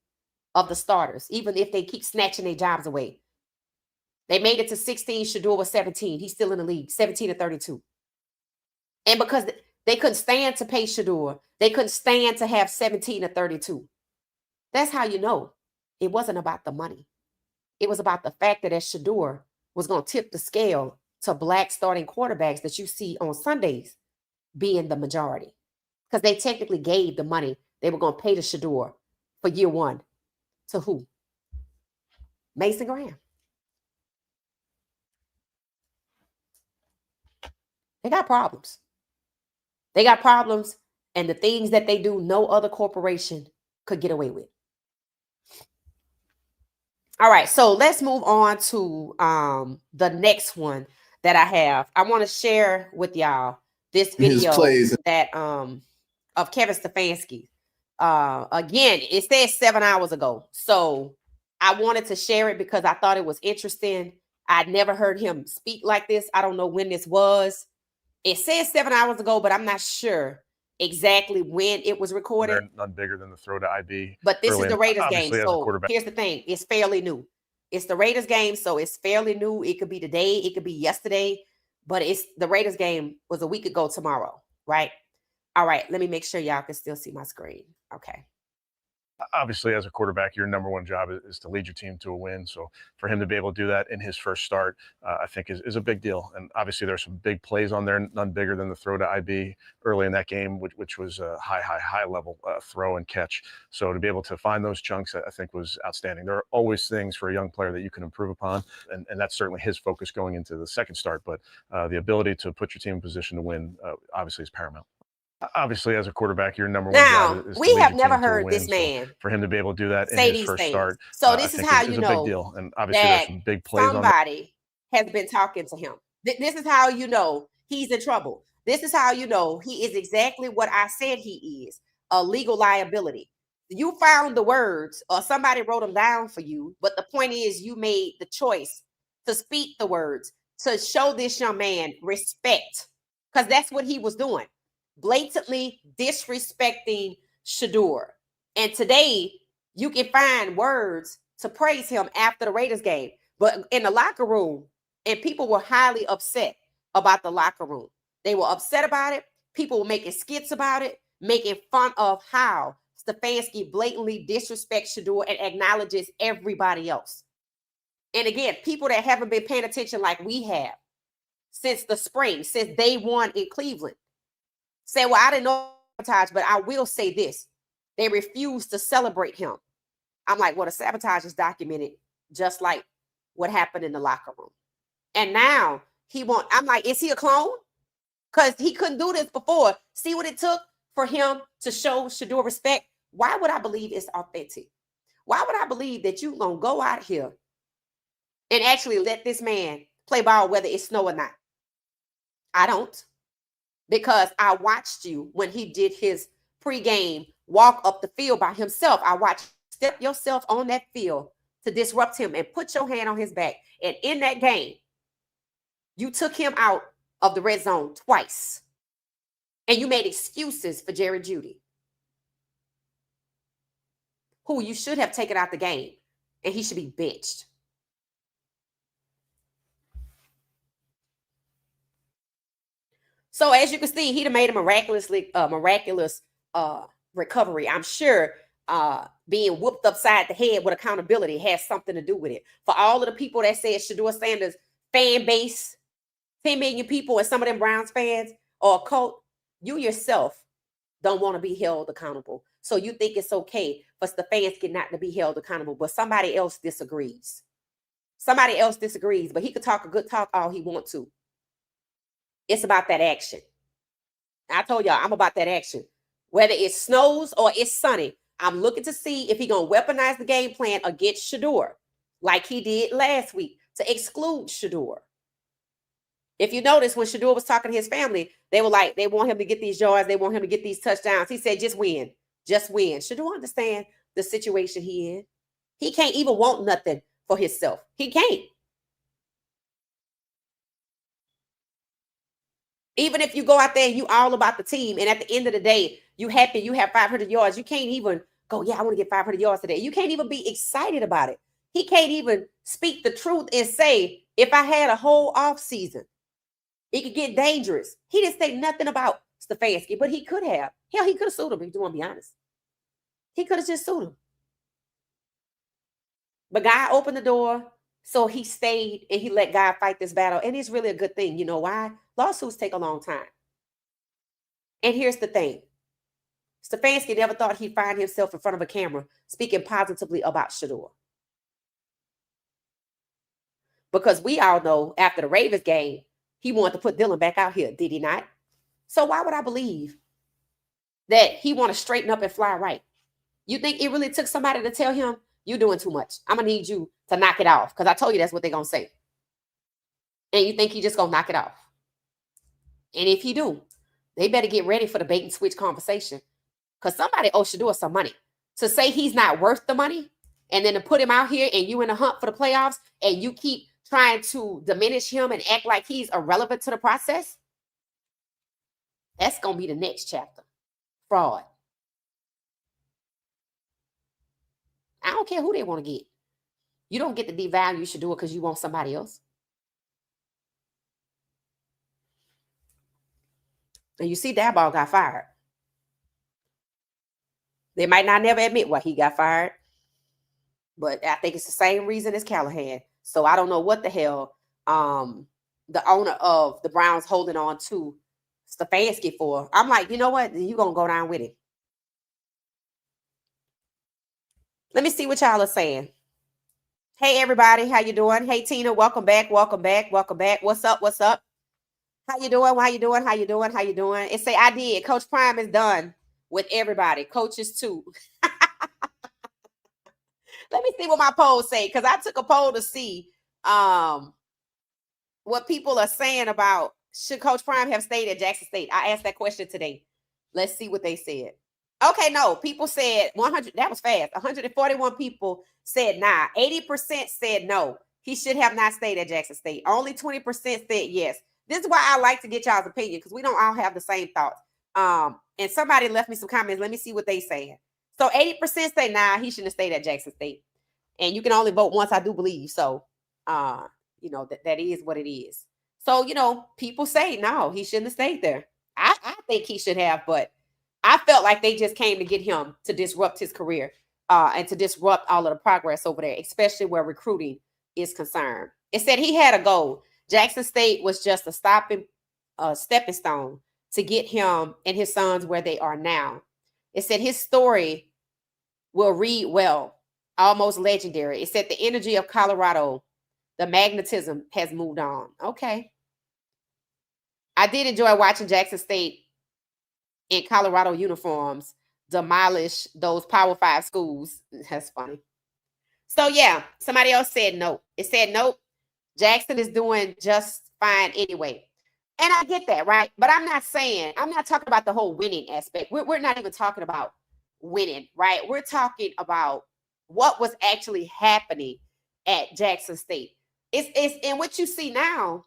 of the starters, even if they keep snatching their jobs away. They made it to 16, Shedeur was 17. He's still in the league, 17 to 32. And because they couldn't stand to pay Shedeur, they couldn't stand to have 17 to 32. That's how you know it wasn't about the money. It was about the fact that as Shedeur was going to tip the scale to Black starting quarterbacks that you see on Sundays being the majority. Because they technically gave the money they were going to pay to Shedeur for year one to who? Mason Graham. They got problems. They got problems, and the things that they do, no other corporation could get away with. All right, so let's move on to the next one that I have. I want to share with y'all this video that of Kevin Stfansky. Again, it says 7 hours ago. So I wanted to share it because I thought it was interesting. I'd never heard him speak like this. I don't know when this was. It says 7 hours ago, but I'm not sure exactly when it was recorded. They're none bigger than the throw to IB. But this is the Raiders game. So here's the thing. It's fairly new. It's the Raiders game, so it's fairly new. It could be today. It could be yesterday. But it's the Raiders game was a week ago tomorrow, right? All right. Let me make sure y'all can still see my screen. Okay. Obviously, as a quarterback, your number one job is to lead your team to a win. So for him to be able to do that in his first start, I think is a big deal. And obviously, there's some big plays on there, none bigger than the throw to IB early in that game, which was a high level throw and catch. So to be able to find those chunks, I think was outstanding. There are always things for a young player that you can improve upon, and that's certainly his focus going into the second start. But the ability to put your team in position to win, obviously, is paramount. Obviously, as a quarterback, your number one job is we have never heard this man for him to be able to do that in his first start. So this is how you know a big deal. And obviously, there's some big plays somebody has been talking to him. This is how you know he's in trouble. This is how you know he is exactly what I said he is, a legal liability. You found the words or somebody wrote them down for you, but the point is you made the choice to speak the words to show this young man respect, because that's what he was doing, blatantly disrespecting Shedeur. And today you can find words to praise him after the Raiders game, but in the locker room, and people were highly upset about the locker room. They were upset about it. People were making skits about it, making fun of how Stfansky blatantly disrespects Shedeur and acknowledges everybody else. And again, people that haven't been paying attention like we have since the spring, since day one in Cleveland, say, well, I didn't know sabotage, but I will say this. They refused to celebrate him. I'm like, well, the sabotage is documented just like what happened in the locker room. And now I'm like, is he a clone? Because he couldn't do this before. See what it took for him to show Shedeur respect? Why would I believe it's authentic? Why would I believe that you're going to go out here and actually let this man play ball whether it's snow or not? I don't. Because I watched you when he did his pregame walk up the field by himself. I watched you step yourself on that field to disrupt him and put your hand on his back. And in that game, you took him out of the red zone twice. And you made excuses for Jerry Jeudy, who you should have taken out the game, and he should be benched. So as you can see, he done made a miraculous recovery. I'm sure being whooped upside the head with accountability has something to do with it. For all of the people that said Shedeur Sanders fan base, 10 million people, and some of them Browns fans or a cult, you yourself don't want to be held accountable. So you think it's okay for Stfansky not to be held accountable, but somebody else disagrees. Somebody else disagrees, but he could talk a good talk all he wants to. It's about that action. I told y'all, I'm about that action. Whether it snows or it's sunny, I'm looking to see if he's going to weaponize the game plan against Shedeur, like he did last week, to exclude Shedeur. If you notice, when Shedeur was talking to his family, they were like, they want him to get these yards. They want him to get these touchdowns. He said, just win. Just win. Shedeur understand the situation he in. He can't even want nothing for himself. He can't. Even if you go out there and you all about the team, and at the end of the day, you happy you have 500 yards, you can't even go, yeah, I want to get 500 yards today. You can't even be excited about it. He can't even speak the truth and say, if I had a whole off season, it could get dangerous. He didn't say nothing about Stfansky, but he could have. Hell, he could have sued him, if you want to be honest. He could have just sued him. But God opened the door, so he stayed and he let God fight this battle. And it's really a good thing. You know why? Lawsuits take a long time. And here's the thing. Stfansky never thought he'd find himself in front of a camera speaking positively about Shedeur. Because we all know after the Ravens game, he wanted to put Dylan back out here, did he not? So why would I believe that he want to straighten up and fly right? You think it really took somebody to tell him, you're doing too much. I'm going to need you to knock it off. Because I told you that's what they're going to say. And you think he just going to knock it off. And if he do, they better get ready for the bait and switch conversation. Because somebody owes Shedeur some money. To say he's not worth the money, and then to put him out here and you in the hunt for the playoffs, and you keep trying to diminish him and act like he's irrelevant to the process, that's going to be the next chapter. Fraud. I don't care who they want to get. You don't get to devalue Shedeur because you want somebody else. And you see, that ball got fired. They might not never admit why he got fired, but I think it's the same reason as Callahan. So I don't know what the hell the owner of the Browns holding on to Stfansky for. I'm like, you know what? You're going to go down with it. Let me see what y'all are saying. Hey, everybody. How you doing? Hey, Tina. Welcome back. Welcome back. Welcome back. What's up? What's up? How you doing? How you doing? How you doing? How you doing? It say, I did. Coach Prime is done with everybody. Coaches too. Let me see what my polls say, because I took a poll to see what people are saying about should Coach Prime have stayed at Jackson State. I asked that question today. Let's see what they said. Okay, no. People said 100. That was fast. 141 people said nah. 80% said no. he should have not stayed at Jackson State. Only 20% said yes. This is why I like to get y'all's opinion, because we don't all have the same thoughts. And somebody left me some comments. Let me see what they saying. So 80% say, nah, he shouldn't have stayed at Jackson State. And you can only vote once, I do believe. So, you know, that is what it is. So, you know, people say, no, he shouldn't have stayed there. I think he should have, but I felt like they just came to get him to disrupt his career and to disrupt all of the progress over there, especially where recruiting is concerned. It said he had a goal. Jackson State was just a stepping stone to get him and his sons where they are now. It said his story will read well, almost legendary. It said the energy of Colorado, the magnetism has moved on. Okay. I did enjoy watching Jackson State in Colorado uniforms demolish those Power 5 schools. That's funny. So yeah, somebody else said no. It said nope. Jackson is doing just fine anyway. And I get that, right? But I'm not talking about the whole winning aspect. We're not even talking about winning, right? We're talking about what was actually happening at Jackson State. It's and what you see now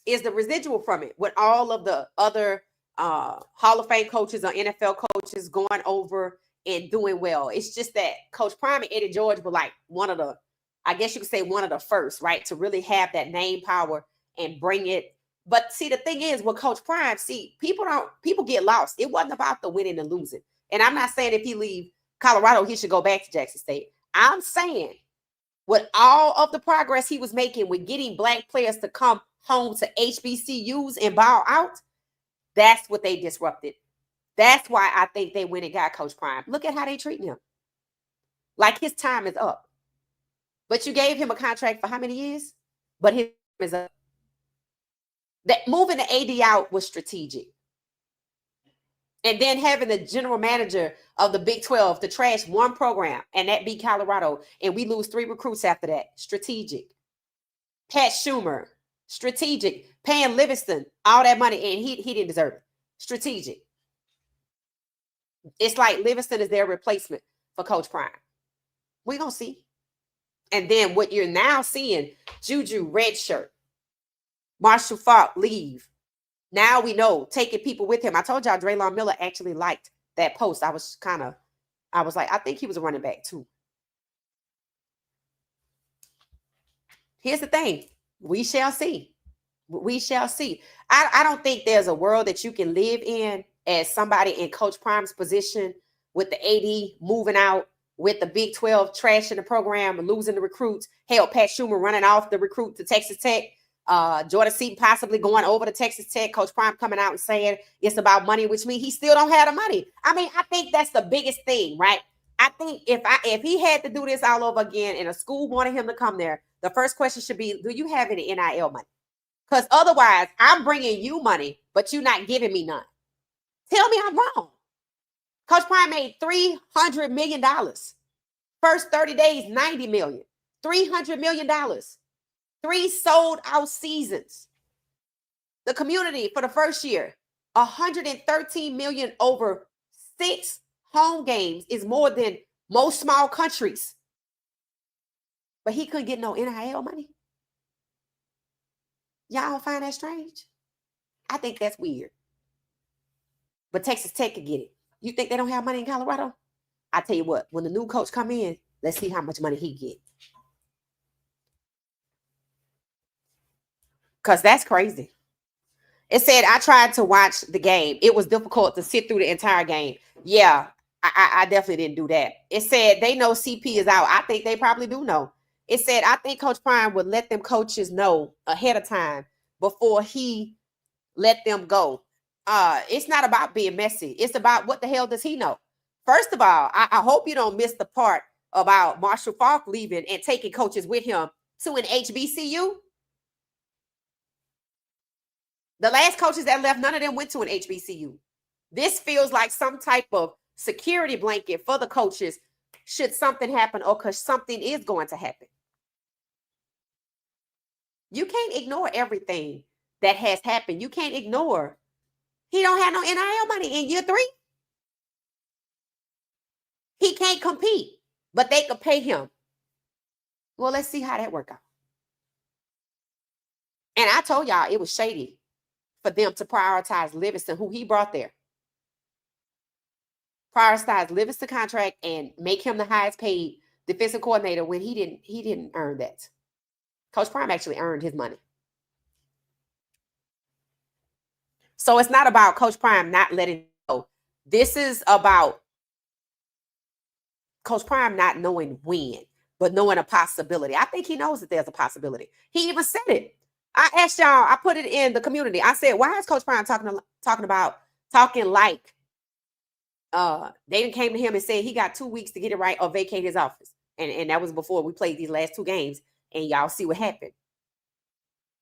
is the residual from it, with all of the other Hall of Fame coaches or NFL coaches going over and doing well. It's just that Coach Prime and Eddie George were like one of the, I guess you could say one of the first, right, to really have that name power and bring it. But see, the thing is with Coach Prime, see, people get lost. It wasn't about the winning and losing. And I'm not saying if he leave Colorado, he should go back to Jackson State. I'm saying with all of the progress he was making with getting Black players to come home to HBCUs and ball out, that's what they disrupted. That's why I think they went and got Coach Prime. Look at how they treating him. Like his time is up. But you gave him a contract for how many years? But his time is up. That moving the AD out was strategic. And then having the general manager of the Big 12 to trash one program, and that be Colorado, and we lose 3 recruits after that. Strategic. Pat Schumer, strategic. Paying Livingston all that money, and he didn't deserve it. Strategic. It's like Livingston is their replacement for Coach Prime. We're going to see. And then what you're now seeing, Juju, redshirt. Marshall Faulk, leave. Now we know, taking people with him. I told y'all Draylon Miller actually liked that post. I was like, I think he was a running back too. Here's the thing. We shall see. We shall see. I don't think there's a world that you can live in as somebody in Coach Prime's position with the AD moving out, with the Big 12 trashing the program and losing the recruits. Hell, Pat Schumer running off the recruit to Texas Tech. Jordan Seaton possibly going over to Texas Tech. Coach Prime coming out and saying it's about money, which means he still don't have the money. I mean, I think that's the biggest thing, right? I think if he had to do this all over again and a school wanted him to come there, the first question should be, do you have any NIL money? Because otherwise, I'm bringing you money, but you're not giving me none. Tell me I'm wrong. Coach Prime made $300 million. First 30 days, $90 million. $300 million. 3 sold out seasons. The community for the first year, $113 million over 6 home games is more than most small countries. But he couldn't get no NIL money. Y'all don't find that strange? I think that's weird. But Texas Tech could get it. You think they don't have money in Colorado? I tell you what, when the new coach come in, let's see how much money he get. Because that's crazy. It said, I tried to watch the game. It was difficult to sit through the entire game. Yeah, I definitely didn't do that. It said, they know CP is out. I think they probably do know. It said, I think Coach Prime would let them coaches know ahead of time before he let them go. It's not about being messy. It's about what the hell does he know? First of all, I hope you don't miss the part about Marshall Faulk leaving and taking coaches with him to an HBCU. The last coaches that left, none of them went to an HBCU. This feels like some type of security blanket for the coaches should something happen or because something is going to happen. You can't ignore everything that has happened. You can't ignore he don't have no NIL money in year 3. He can't compete, but they could pay him. Well, let's see how that works out. And I told y'all it was shady for them to prioritize Livingston, who he brought there. Prioritize Livingston contract and make him the highest paid defensive coordinator when he didn't earn that. Coach Prime actually earned his money. So it's not about Coach Prime not letting go. This is about Coach Prime not knowing when, but knowing a possibility. I think he knows that there's a possibility. He even said it. I asked y'all, I put it in the community. I said, why is Coach Prime talking like they came to him and said he got 2 weeks to get it right or vacate his office. And that was before we played these last 2 games. And y'all see what happened.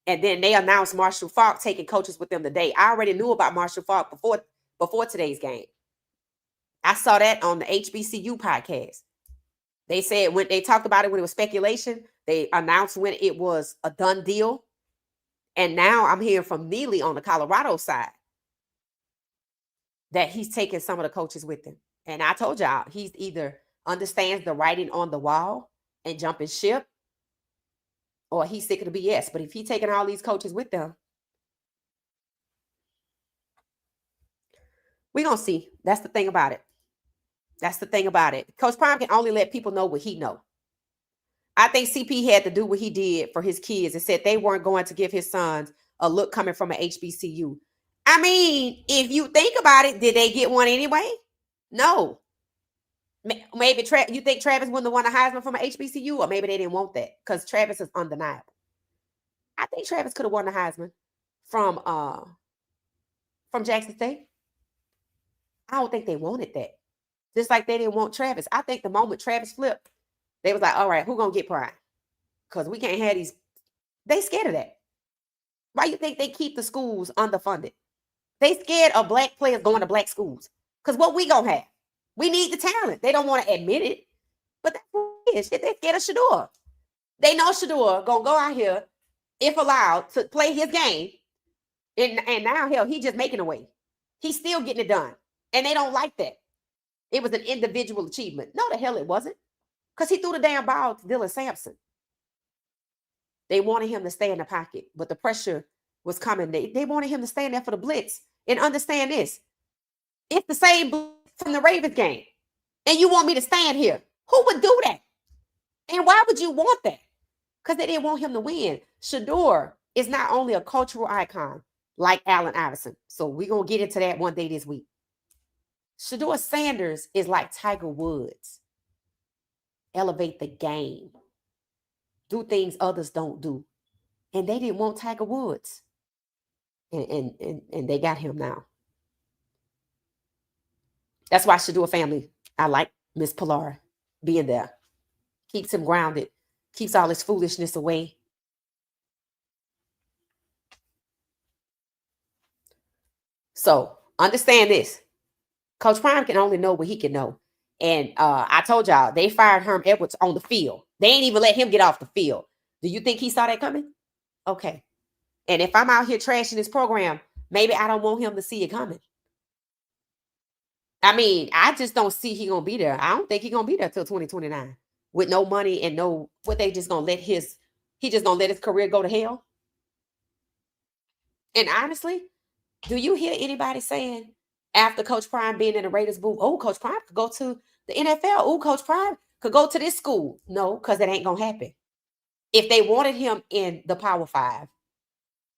And then they announced Marshall Faulk taking coaches with them today. I already knew about Marshall Faulk before today's game. I saw that on the HBCU podcast. They said when they talked about it when it was speculation, they announced when it was a done deal. And now I'm hearing from Neely on the Colorado side that he's taking some of the coaches with him. And I told y'all, he's either understands the writing on the wall and jumping ship, or he's sick of the BS. But if he's taking all these coaches with them, we're going to see. That's the thing about it. That's the thing about it. Coach Prime can only let people know what he know. I think CP had to do what he did for his kids and said they weren't going to give his sons a look coming from an HBCU. I mean, if you think about it, did they get one anyway? No. Maybe you think Travis wouldn't have won a Heisman from an HBCU, or maybe they didn't want that because Travis is undeniable. I think Travis could have won the Heisman from Jackson State. I don't think they wanted that. Just like they didn't want Travis. I think the moment Travis flipped, they was like, all right, who gonna get Prime? Because we can't have these. They scared of that. Why you think they keep the schools underfunded? They scared of black players going to black schools. Because what we gonna have? We need the talent. They don't want to admit it. But that's what it is. They're scared of Shedeur. They know Shedeur gonna go out here, if allowed, to play his game. And now, hell, he just making a way. He's still getting it done. And they don't like that. It was an individual achievement. No, the hell it wasn't. Because he threw the damn ball to Dylan Sampson. They wanted him to stay in the pocket, but the pressure was coming. They wanted him to stay in there for the blitz. And understand this. It's the same blitz from the Ravens game. And you want me to stand here. Who would do that? And why would you want that? Because they didn't want him to win. Shedeur is not only a cultural icon like Allen Iverson. So we're going to get into that one day this week. Shedeur Sanders is like Tiger Woods. Elevate the game. Do things others don't do. And they didn't want Tiger Woods. And they got him now. That's why Shedeur family, I like Miss Pilar being there. Keeps him grounded. Keeps all his foolishness away. So understand this. Coach Prime can only know what he can know. And I told y'all, they fired Herm Edwards on the field. They ain't even let him get off the field. Do you think he saw that coming? Okay. And if I'm out here trashing this program, maybe I don't want him to see it coming. I mean, I just don't see he going to be there. I don't think he going to be there till 2029 with no money and no, what they just going to let he just going to let his career go to hell. And honestly, do you hear anybody saying after Coach Prime being in the Raiders booth, oh, Coach Prime could go to the NFL. Oh, Coach Prime could go to this school. No, because it ain't going to happen. If they wanted him in the Power 5,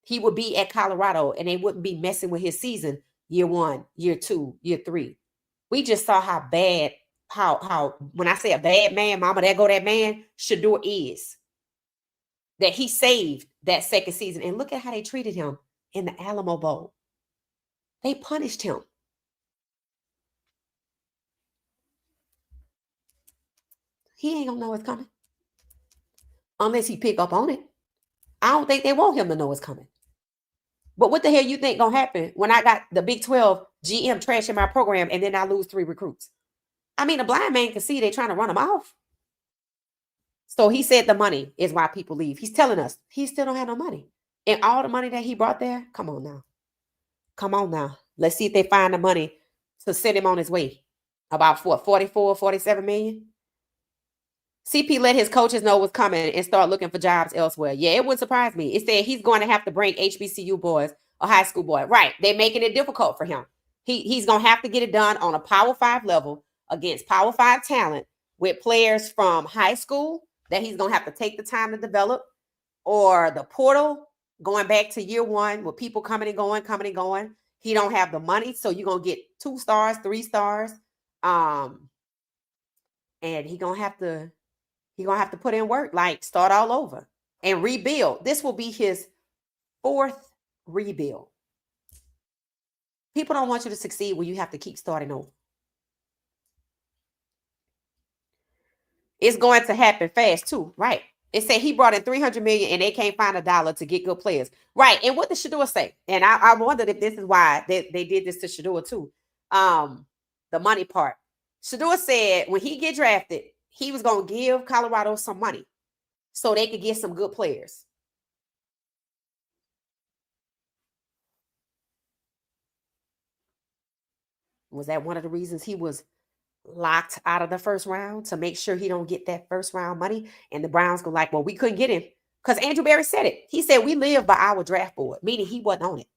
he would be at Colorado and they wouldn't be messing with his season year 1, year 2, year 3. We just saw how bad, how when I say a bad man, mama, there go that man, Shedeur is. That he saved that second season. And look at how they treated him in the Alamo Bowl. They punished him. He ain't gonna know it's coming. Unless he pick up on it. I don't think they want him to know it's coming. But what the hell you think gonna happen when I got the Big 12 GM trashing my program and then I lose 3 recruits? I mean, a blind man can see they trying to run him off. So he said the money is why people leave. He's telling us he still don't have no money. And all the money that he brought there, come on now. Come on now. Let's see if they find the money to send him on his way. About what, 44, 47 million? CP let his coaches know what's coming and start looking for jobs elsewhere. Yeah, it wouldn't surprise me. It said he's going to have to bring HBCU boys or high school boy. Right. They're making it difficult for him. He's going to have to get it done on a Power 5 level against Power 5 talent with players from high school that he's going to have to take the time to develop, or the portal going back to year one with people coming and going. He don't have the money, so you're going to get 2 stars, 3 stars. And he's going to have to put in work, like start all over and rebuild. This will be his 4th rebuild. People don't want you to succeed when you have to keep starting over. It's going to happen fast too, right? It said he brought in $300 million and they can't find $1 to get good players. Right. And what did Shedeur say? And I wondered if this is why they did this to Shedeur too. The money part. Shedeur said when he get drafted, he was going to give Colorado some money so they could get some good players. Was that one of the reasons he was locked out of the first round, to make sure he don't get that first round money? And the Browns go like, well, we couldn't get him because Andrew Berry said it. He said we live by our draft board, meaning he wasn't on it.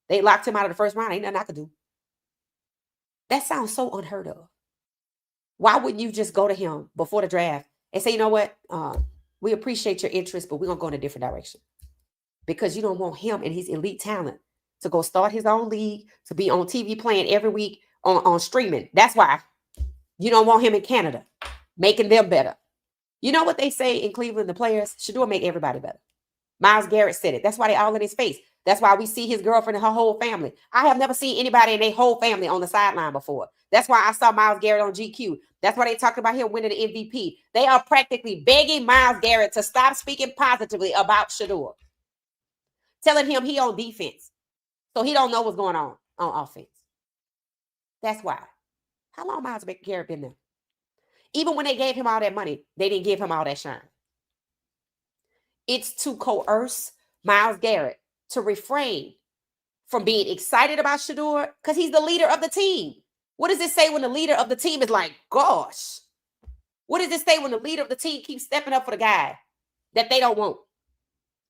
They locked him out of the first round. Ain't nothing I could do. That sounds so unheard of. Why wouldn't you just go to him before the draft and say, you know what, we appreciate your interest, but we're gonna go in a different direction, because you don't want him and his elite talent to go start his own league, to be on TV playing every week on streaming. That's why you don't want him in Canada, making them better. You know what they say in Cleveland, the players, Shedeur make everybody better. Myles Garrett said it. That's why they all in his face. That's why we see his girlfriend and her whole family. I have never seen anybody in their whole family on the sideline before. That's why I saw Myles Garrett on GQ. That's why they talked about him winning the MVP. They are practically begging Myles Garrett to stop speaking positively about Shedeur, telling him he on defense, so he don't know what's going on offense. That's why. How long Myles Garrett been there? Even when they gave him all that money, they didn't give him all that shine. It's to coerce Myles Garrett to refrain from being excited about Shedeur, because he's the leader of the team. What does it say when the leader of the team is like, gosh? What does it say when the leader of the team keeps stepping up for the guy that they don't want?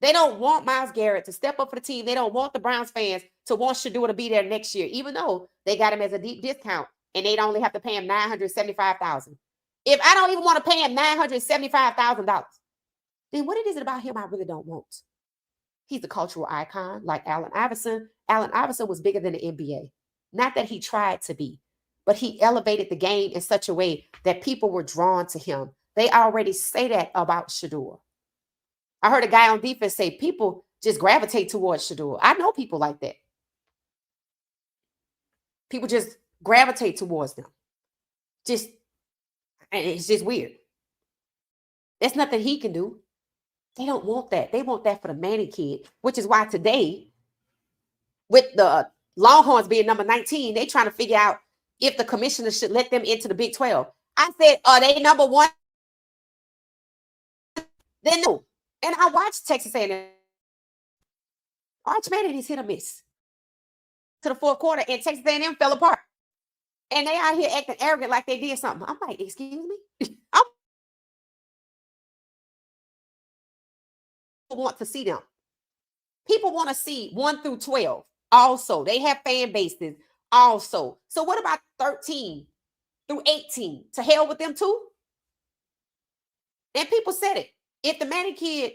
They don't want Myles Garrett to step up for the team. They don't want the Browns fans to want Shedeur to be there next year, even though they got him as a deep discount and they'd only have to pay him $975,000. If I don't even want to pay him $975,000, then what is it about him I really don't want? He's a cultural icon like Allen Iverson. Allen Iverson was bigger than the NBA. Not that he tried to be, but he elevated the game in such a way that people were drawn to him. They already say that about Shedeur. I heard a guy on defense say people just gravitate towards Shedeur. I know people like that. People just gravitate towards them. And it's just weird. There's nothing he can do. They don't want that. They want that for the Manning kid, which is why today, with the Longhorns being number 19, they trying to figure out if the commissioner should let them into the Big 12. I said, are they number 1? Then no. And I watched Texas A&M. Arch Manning is hit or miss to the 4th quarter, and Texas A&M fell apart. And they out here acting arrogant like they did something. I'm like, excuse me? I want to see them. People want to see 1 through 12 also. They have fan bases also. So what about 13 through 18? To hell with them too? And people said it. If the Manning kid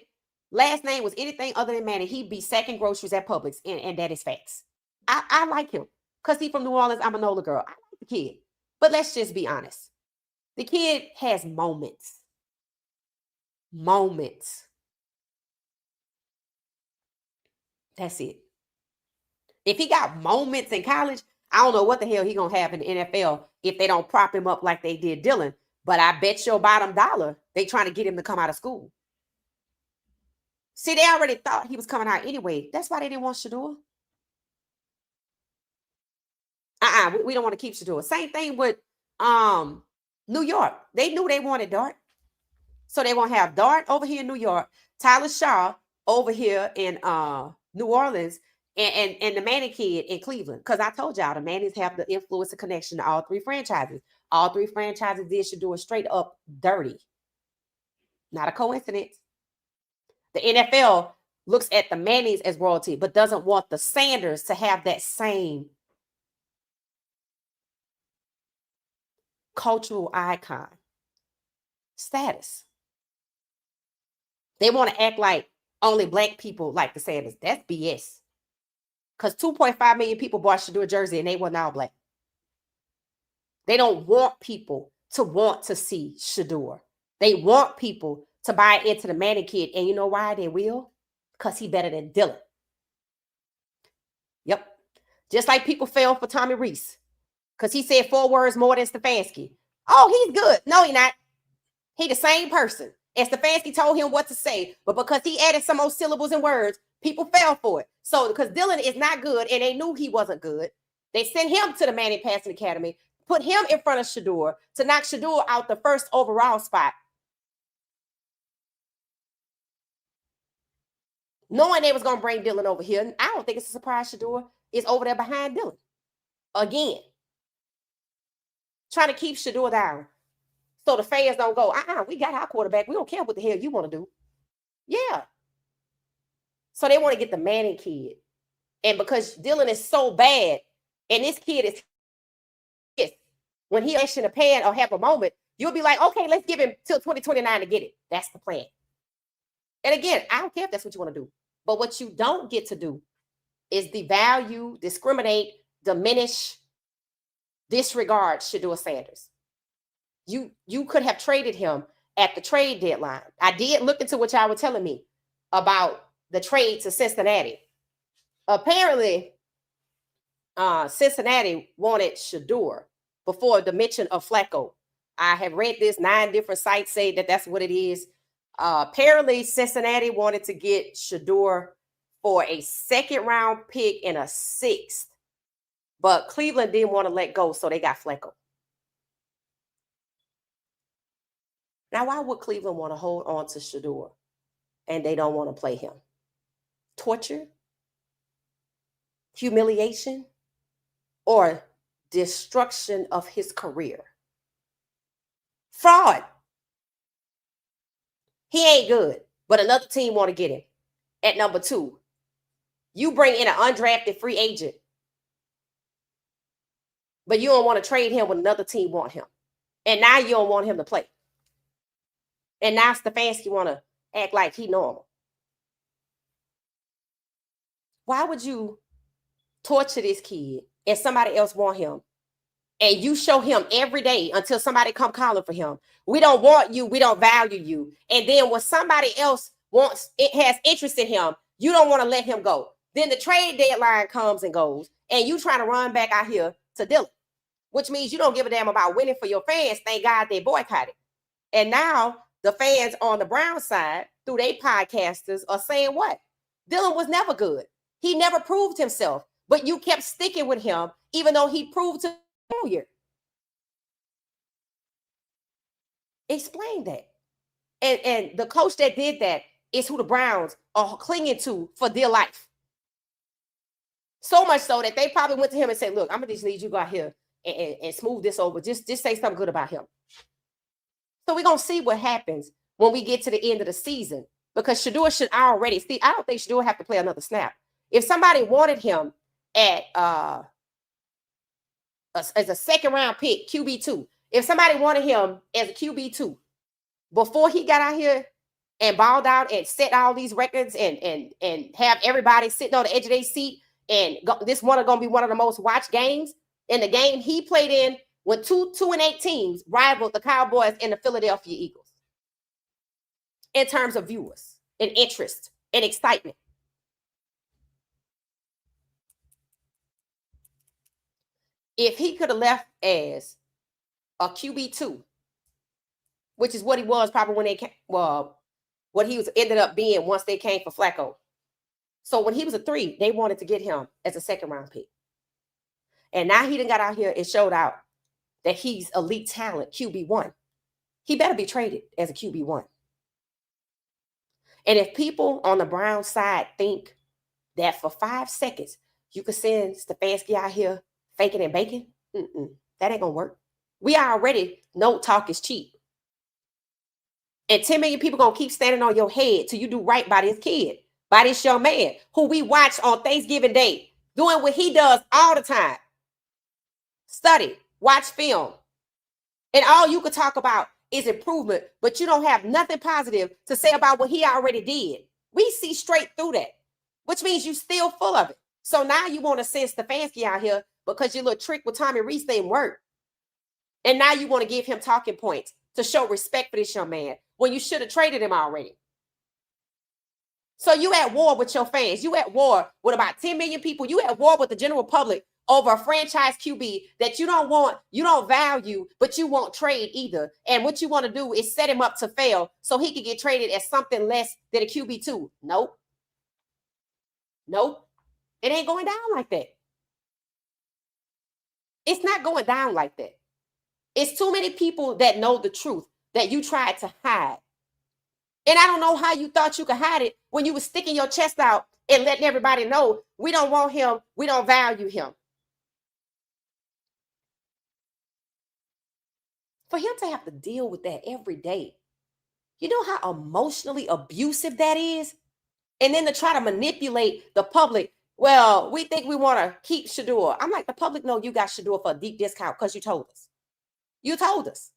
last name was anything other than Manning, he'd be sacking groceries at Publix, and that is facts. I like him because he's from New Orleans. I'm a NOLA girl. I like the kid. But let's just be honest. The kid has moments. Moments. That's it. If he got moments in college, I don't know what the hell he going to have in the NFL if they don't prop him up like they did Dylan. But I bet your bottom dollar they trying to get him to come out of school. See, they already thought he was coming out anyway. That's why they didn't want Shedeur. We don't want to keep Shedeur. Same thing with New York. They knew they wanted Dart. So they won't have Dart over here in New York, Tyler Shaw over here in New Orleans, and the Manning kid in Cleveland. Because I told y'all the Mannings have the influence and connection to all 3 franchises. All 3 franchises did Shedeur straight up dirty. Not a coincidence. The NFL looks at the Mannings as royalty, but doesn't want the Sanders to have that same cultural icon status. They want to act like only Black people like the Sanders. That's BS. Because 2.5 million people bought Shedeur jersey and they were all Black. They don't want people to want to see Shedeur. They want people to buy into the Manning kid. And you know why they will? Because he better than Dylan. Yep. Just like people fell for Tommy Reese. Because he said 4 words more than Stfansky. Oh, he's good. No, he's not. He the same person. And Stfansky told him what to say. But because he added some more syllables and words, people fell for it. So because Dylan is not good and they knew he wasn't good, they sent him to the Manning Passing Academy, put him in front of Shedeur to knock Shedeur out the first overall spot. Knowing they was going to bring Dylan over here. I don't think it's a surprise Shedeur is over there behind Dylan. Again. Trying to keep Shedeur down. So the fans don't go, we got our quarterback. We don't care what the hell you want to do. Yeah. So they want to get the Manning kid. And because Dylan is so bad, and this kid is, when he action a pan or have a moment, you'll be like, okay, let's give him till 2029 to get it. That's the plan. And again, I don't care if that's what you want to do. But what you don't get to do is devalue, discriminate, diminish, disregard Shedeur Sanders. You could have traded him at the trade deadline. I did look into what y'all were telling me about the trade to Cincinnati. Apparently, Cincinnati wanted Shedeur before the mention of Flacco. I have read this. 9 different sites say that that's what it is. Apparently, Cincinnati wanted to get Shedeur for a 2nd-round pick and a 6th. But Cleveland didn't want to let go, so they got Flacco. Now, why would Cleveland want to hold on to Shedeur and they don't want to play him? Torture? Humiliation? Or destruction of his career? Fraud. He ain't good, but another team want to get him. At number 2, you bring in an undrafted free agent, but you don't want to trade him when another team want him. And now you don't want him to play. And now Stfansky want to act like he normal. Why would you torture this kid and somebody else want him? And you show him every day until somebody come calling for him. We don't want you. We don't value you. And then when somebody else has interest in him, you don't want to let him go. Then the trade deadline comes and goes, and you trying to run back out here to Dylan, which means you don't give a damn about winning for your fans. Thank God they boycotted. And now the fans on the Brown side, through their podcasters, are saying what? Dylan was never good. He never proved himself, but you kept sticking with him, even though he proved to failure. Explain that. And the coach that did that is who the Browns are clinging to for dear life. So much so that they probably went to him and said, look, I'm going to just need you to go out here and smooth this over. Just say something good about him. So we're going to see what happens when we get to the end of the season, because Shedeur should already see. I don't think Shedeur have to play another snap. If somebody wanted him at as a 2nd-round pick, QB2, if somebody wanted him as a QB2 before he got out here and balled out and set all these records and have everybody sitting on the edge of their seat, and this one is going to be one of the most watched games in the game he played in, when 2-8 teams rivaled the Cowboys and the Philadelphia Eagles in terms of viewers and interest and excitement. If he could have left as a QB2, which is what he was probably when they came, well, what he was ended up being once they came for Flacco. So when he was a 3, they wanted to get him as a 2nd-round pick. And now he done got out here and showed out that he's elite talent, QB1. He better be traded as a QB1. And if people on the Brown side think that for 5 seconds you could send Stfansky out here faking and baking, that ain't gonna work. We already know talk is cheap. And 10 million people gonna keep standing on your head till you do right by this kid, by this young man who we watch on Thanksgiving Day, doing what he does all the time. Study, watch film. And all you could talk about is improvement, but you don't have nothing positive to say about what he already did. We see straight through that, which means you still full of it. So now you want to send Stfansky out here because your little trick with Tommy Reese didn't work. And now you want to give him talking points to show respect for this young man when you should have traded him already. So you at war with your fans. You at war with about 10 million people. You at war with the general public over a franchise QB that you don't want, you don't value, but you won't trade either. And what you want to do is set him up to fail so he can get traded as something less than a QB2. Nope. Nope. It ain't going down like that. It's not going down like that. It's too many people that know the truth that you tried to hide. And I don't know how you thought you could hide it when you were sticking your chest out and letting everybody know we don't want him, we don't value him. For him to have to deal with that every day, you know how emotionally abusive that is? And then to try to manipulate the public. Well, we think we want to keep Shedeur. I'm like, the public know you got Shedeur for a deep discount because you told us. You told us.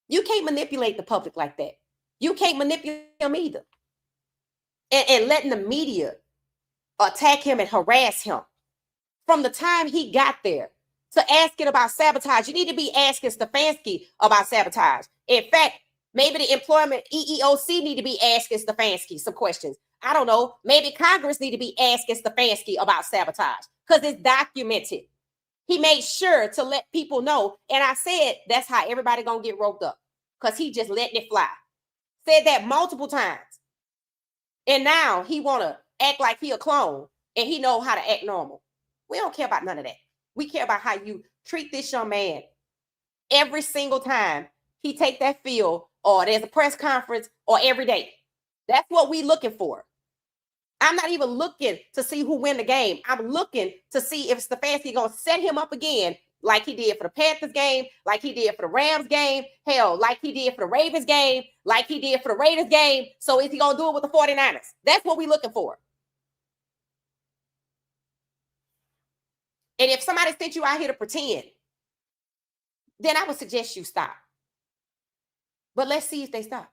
You can't manipulate the public like that. You can't manipulate him either. And letting the media attack him and harass him. From the time he got there to asking about sabotage, you need to be asking Stfansky about sabotage. In fact, maybe the employment EEOC need to be asking Stfansky some questions. I don't know. Maybe Congress need to be asking Stfansky about sabotage because it's documented. He made sure to let people know. And I said, that's how everybody going to get roped up because he just letting it fly. Said that multiple times. And now he want to act like he a clone and he know how to act normal. We don't care about none of that. We care about how you treat this young man every single time he take that field or there's a press conference or every day. That's what we looking for. I'm not even looking to see who win the game. I'm looking to see if Stfansky going to set him up again like he did for the Panthers game, like he did for the Rams game, hell, like he did for the Ravens game, like he did for the Raiders game. So is he going to do it with the 49ers? That's what we're looking for. And if somebody sent you out here to pretend, then I would suggest you stop. But let's see if they stop.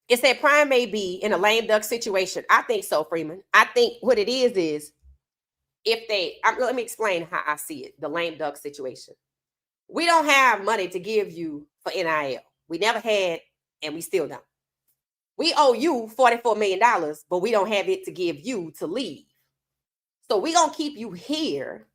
It said Prime may be in a lame duck situation. I think so, Freeman. I think what it is if they, let me explain how I see it, the lame duck situation. We don't have money to give you for NIL. We never had, and we still don't. We owe you $44 million, but we don't have it to give you to leave. So we're going to keep you here,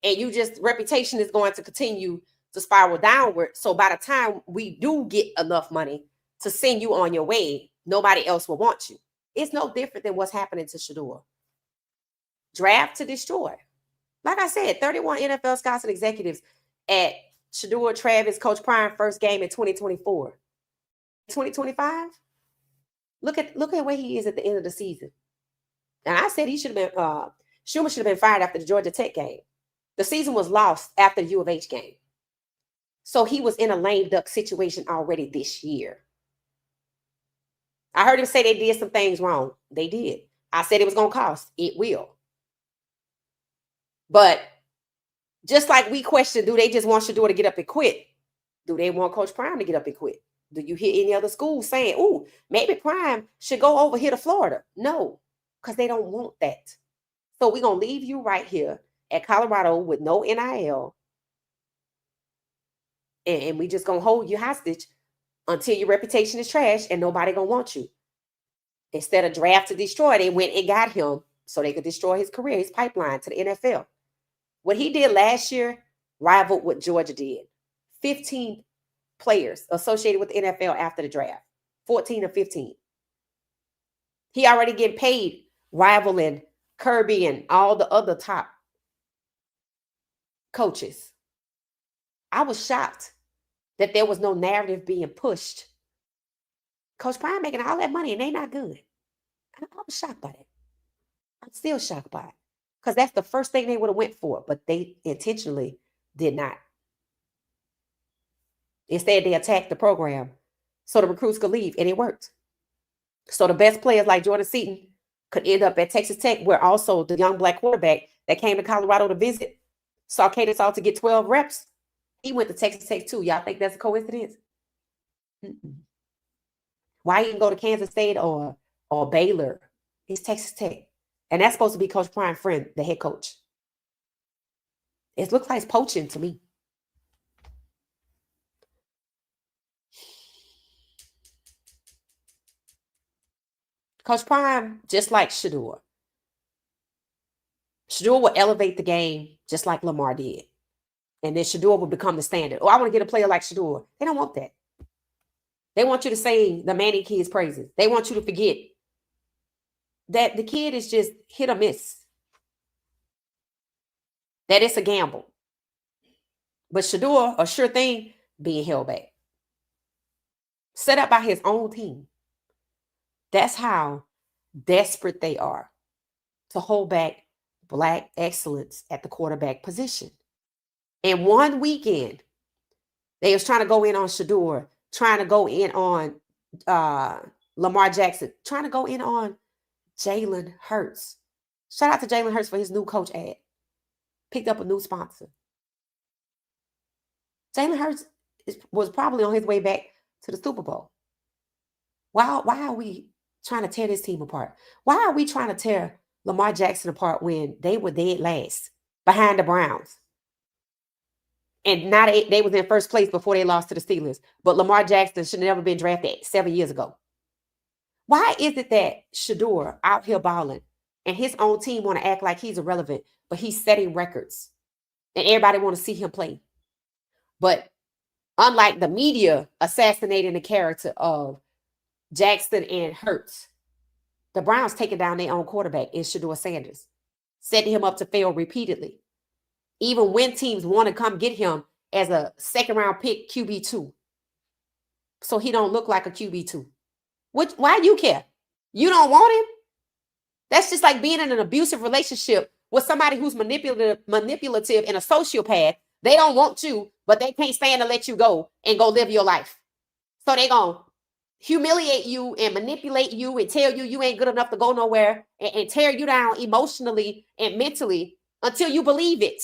and you just, reputation is going to continue to spiral downward. So by the time we do get enough money to send you on your way, nobody else will want you. It's no different than what's happening to Shedeur. Draft to destroy. Like I said, 31 NFL scouts and executives at Shedeur, Travis, Coach Prime first game in 2024. 2025? Look at where he is at the end of the season. And I said he should have been, Schumer should have been fired after the Georgia Tech game. The season was lost after the U of H game. So he was in a lame duck situation already this year. I heard him say they did some things wrong. They did. I said it was going to cost. It will. But just like we question, do they just want Shedeur to get up and quit? Do they want Coach Prime to get up and quit? Do you hear any other schools saying, oh, maybe Prime should go over here to Florida? No, because they don't want that. So we're going to leave you right here at Colorado with no NIL. And we just going to hold you hostage until your reputation is trash and nobody going to want you. Instead of draft to destroy, they went and got him so they could destroy his career, his pipeline to the NFL. What he did last year rivaled what Georgia did. 15 players associated with the NFL after the draft. 14 or 15. He already getting paid rivaling Kirby and all the other top coaches. I was shocked that there was no narrative being pushed. Coach Prime making all that money and they not good. I was shocked by that. I'm still shocked by it. because that's the first thing they would have went for, but they intentionally did not. Instead, they attacked the program so the recruits could leave, and it worked. So the best players like Jordan Seaton could end up at Texas Tech, where also the young black quarterback that came to Colorado to visit saw Kaden Saul to get 12 reps. He went to Texas Tech too. Y'all think that's a coincidence? Mm-mm. Why he didn't go to Kansas State or Baylor? It's Texas Tech. And that's supposed to be Coach Prime Friend, the head coach. It looks like it's poaching to me. Coach Prime, just like Shedeur. Shedeur will elevate the game just like Lamar did. And then Shedeur will become the standard. Oh, I want to get a player like Shedeur. They don't want that. They want you to sing the Manning kid's praises. They want you to forget that the kid is just hit or miss. That it's a gamble. But Shedeur, a sure thing, being held back. Set up by his own team. That's how desperate they are to hold back black excellence at the quarterback position. And one weekend, they was trying to go in on Shedeur, trying to go in on Lamar Jackson, trying to go in on Jalen Hurts. Shout out to Jalen Hurts for his new coach ad. Picked up a new sponsor. Jalen Hurts was probably on his way back to the Super Bowl. Why are we trying to tear this team apart? Why are we trying to tear Lamar Jackson apart when they were dead last behind the Browns? And now they was in first place before they lost to the Steelers. But Lamar Jackson should have never been drafted 7 years ago. Why is it that Shedeur out here balling and his own team want to act like he's irrelevant, but he's setting records and everybody want to see him play? But unlike the media assassinating the character of Jackson and Hurts, the Browns taking down their own quarterback in Shedeur Sanders, setting him up to fail repeatedly. Even when teams want to come get him as a second-round pick QB2. So he don't look like a QB2. Why you care? You don't want him? That's just like being in an abusive relationship with somebody who's manipulative and a sociopath. They don't want you, but they can't stand to let you go and go live your life. So they're going to humiliate you and manipulate you and tell you you ain't good enough to go nowhere and tear you down emotionally and mentally until you believe it.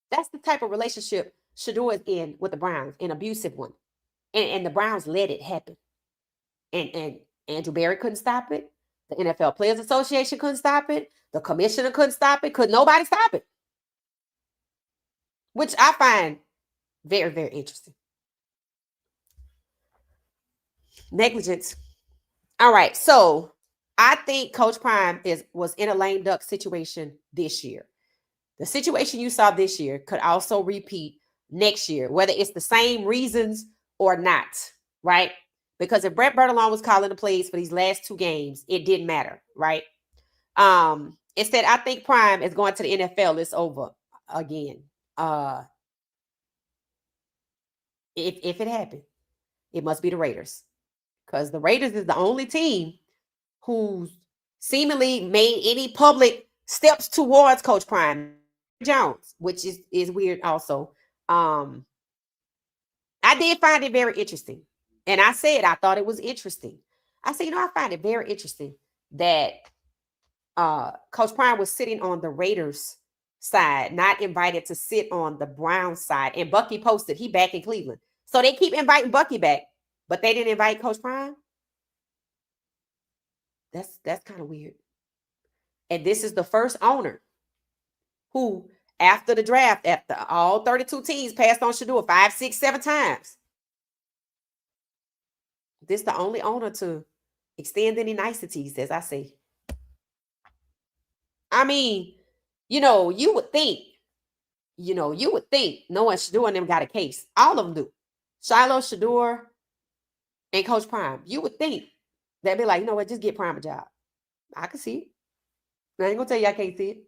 That's the type of relationship Shedeur is in with the Browns, an abusive one. And the Browns let it happen. And Andrew Berry couldn't stop it. The NFL Players Association couldn't stop it. The commissioner couldn't stop it. Could nobody stop it? Which I find very, very interesting. Negligence. All right. So I think Coach Prime was in a lame duck situation this year. The situation you saw this year could also repeat next year, whether it's the same reasons or not, right? Because if Brett Bertelon was calling the plays for these last 2 games, it didn't matter, right? It said, I think Prime is going to the NFL. It's over again. If it happened, it must be the Raiders. Because the Raiders is the only team who's seemingly made any public steps towards Coach Prime Jones, which is weird also. I did find it very interesting. And I said, I thought it was interesting. I said, I find it very interesting that Coach Prime was sitting on the Raiders side, not invited to sit on the Browns side. And Bucky posted, he back in Cleveland. So they keep inviting Bucky back, but they didn't invite Coach Prime. That's kind of weird. And this is the first owner who, after the draft, after all 32 teams passed on Shedeur 5, 6, 7 times, this is the only owner to extend any niceties, as I say. I mean, you would think, knowing Shedeur and them got a case. All of them do. Shilo, Shedeur, and Coach Prime. You would think they'd be like, just get Prime a job. I can see it. I ain't gonna tell you I can't see it.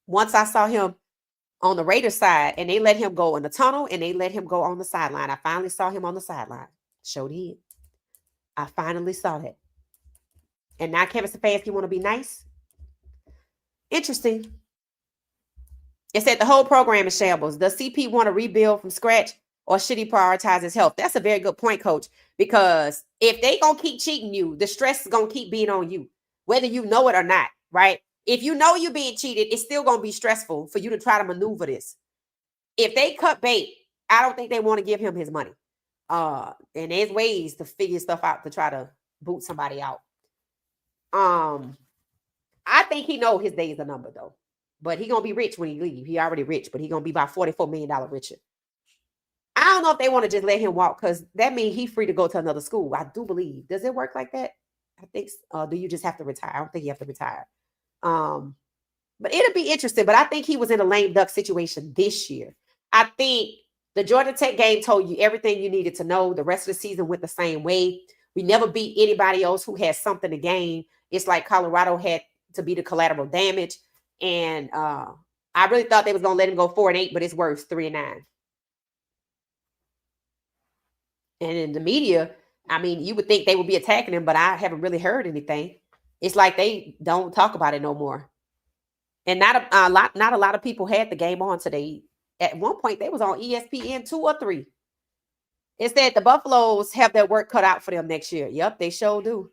Once I saw him on the Raiders side and they let him go in the tunnel and they let him go on the sideline. I finally saw him on the sideline. Showed it. I finally saw that. And now Kevin Stfansky want to be nice. Interesting. It said the whole program is shambles. Does CP want to rebuild from scratch or should he prioritize his health? That's a very good point, coach, because if they going to keep cheating you, the stress is going to keep being on you, whether you know it or not, right? If you know you're being cheated, it's still going to be stressful for you to try to maneuver this. If they cut bait, I don't think they want to give him his money. And there's ways to figure stuff out to try to boot somebody out. I think he know his days are numbered though. But he gonna be rich when he leave. He already rich, but he gonna be about $44 million richer. I don't know if they want to just let him walk because that means he's free to go to another school. I do believe. Does it work like that? I think. Do you just have to retire? I don't think you have to retire. But it'll be interesting. But I think he was in a lame duck situation this year. I think the Georgia Tech game told you everything you needed to know. The rest of the season went the same way. We never beat anybody else who had something to gain. It's like Colorado had to be the collateral damage. And I really thought they was going to let him go 4-8, but it's worse, 3-9. And in the media, I mean, you would think they would be attacking him, but I haven't really heard anything. It's like they don't talk about it no more. And not a lot of people had the game on today. At one point, they was on ESPN 2 or 3. It said the Buffaloes have their work cut out for them next year. Yep, they sure do.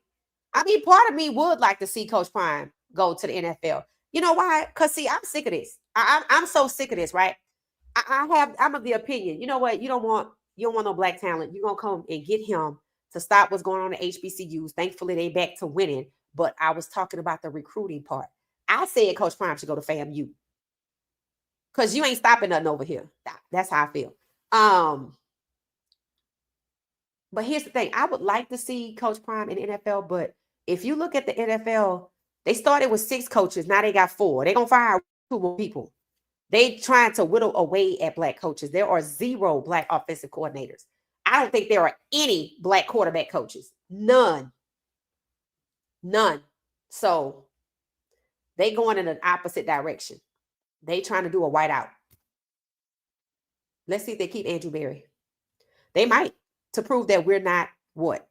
I mean, part of me would like to see Coach Prime go to the NFL. You know why? Because, see, I'm sick of this. I'm so sick of this, right? I'm of the opinion, you know what? You don't want no black talent. You're going to come and get him to stop what's going on at HBCUs. Thankfully, they back to winning. But I was talking about the recruiting part. I said Coach Prime should go to FAMU. Because you ain't stopping nothing over here. That's how I feel. But here's the thing. I would like to see Coach Prime in the NFL, but if you look at the NFL, they started with 6 coaches. Now they got 4. They're going to fire 2 more people. They trying to whittle away at black coaches. There are 0 black offensive coordinators. I don't think there are any black quarterback coaches. None. So they going in an opposite direction. They trying to do a whiteout. Let's see if they keep Andrew Berry. They might, to prove that we're not what?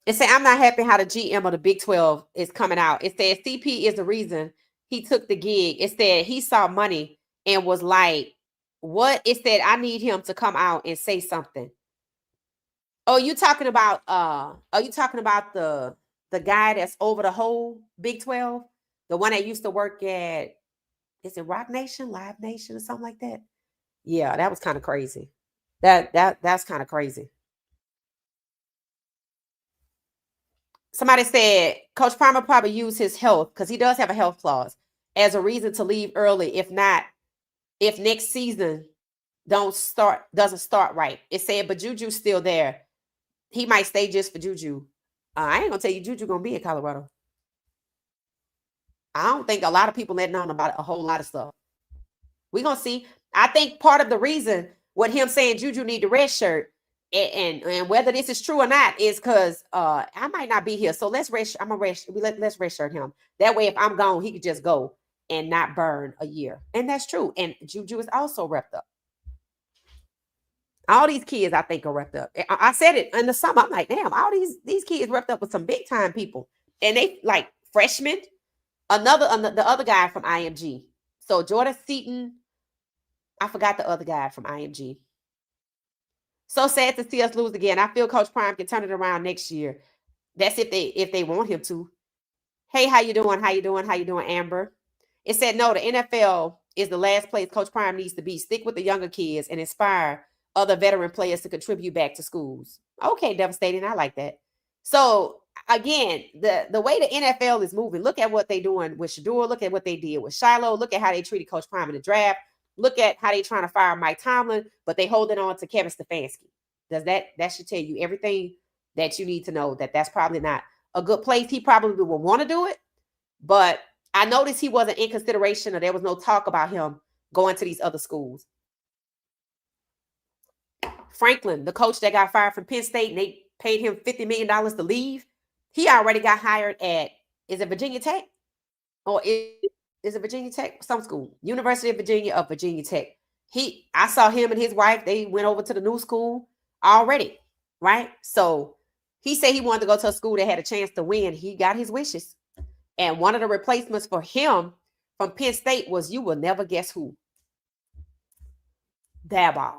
It said, I'm not happy how the GM of the Big 12 is coming out. It said CP is the reason he took the gig. It said he saw money and was like, what? It said, I need him to come out and say something. Oh, you talking about the guy that's over the whole Big 12? The one that used to work at, is it Rock Nation, Live Nation, or something like that? Yeah, that was kind of crazy. That's kind of crazy. Somebody said Coach Primer probably used his health, because he does have a health clause, as a reason to leave early. If next season doesn't start right. It said, but Juju's still there. He might stay just for Juju. I ain't gonna tell you Juju gonna be in Colorado. I don't think a lot of people letting on about a whole lot of stuff. We're gonna see. I think part of the reason what him saying Juju need the red shirt, and whether this is true or not, is because I might not be here. So let's red shirt him. That way, if I'm gone, he could just go and not burn a year. And that's true. And Juju is also repped up. All these kids, I think, are repped up. I said it in the summer. I'm like, damn, all these kids repped up with some big time people. And they like freshmen. The other guy from IMG. So Jordan Seaton. I forgot the other guy from IMG. So sad to see us lose again. I feel Coach Prime can turn it around next year. That's if they want him to. Hey, how you doing? How you doing, Amber? It said, no, the NFL is the last place Coach Prime needs to be. Stick with the younger kids and inspire other veteran players to contribute back to schools. Okay, devastating. I like that. So, again, the way the NFL is moving, look at what they're doing with Shedeur. Look at what they did with Shilo. Look at how they treated Coach Prime in the draft. Look at how they're trying to fire Mike Tomlin, but they holding on to Kevin Stfansky. That should tell you everything that you need to know, that's probably not a good place. He probably will want to do it, but I noticed he wasn't in consideration, or there was no talk about him going to these other schools. Franklin, the coach that got fired from Penn State, and they paid him $50 million to leave, he already got hired at, is it Virginia Tech? Or is it Virginia Tech? Some school. University of Virginia Tech. I saw him and his wife, they went over to the new school already, right? So He said he wanted to go to a school that had a chance to win. He got his wishes. And one of the replacements for him from Penn State was, you will never guess who. Daboll.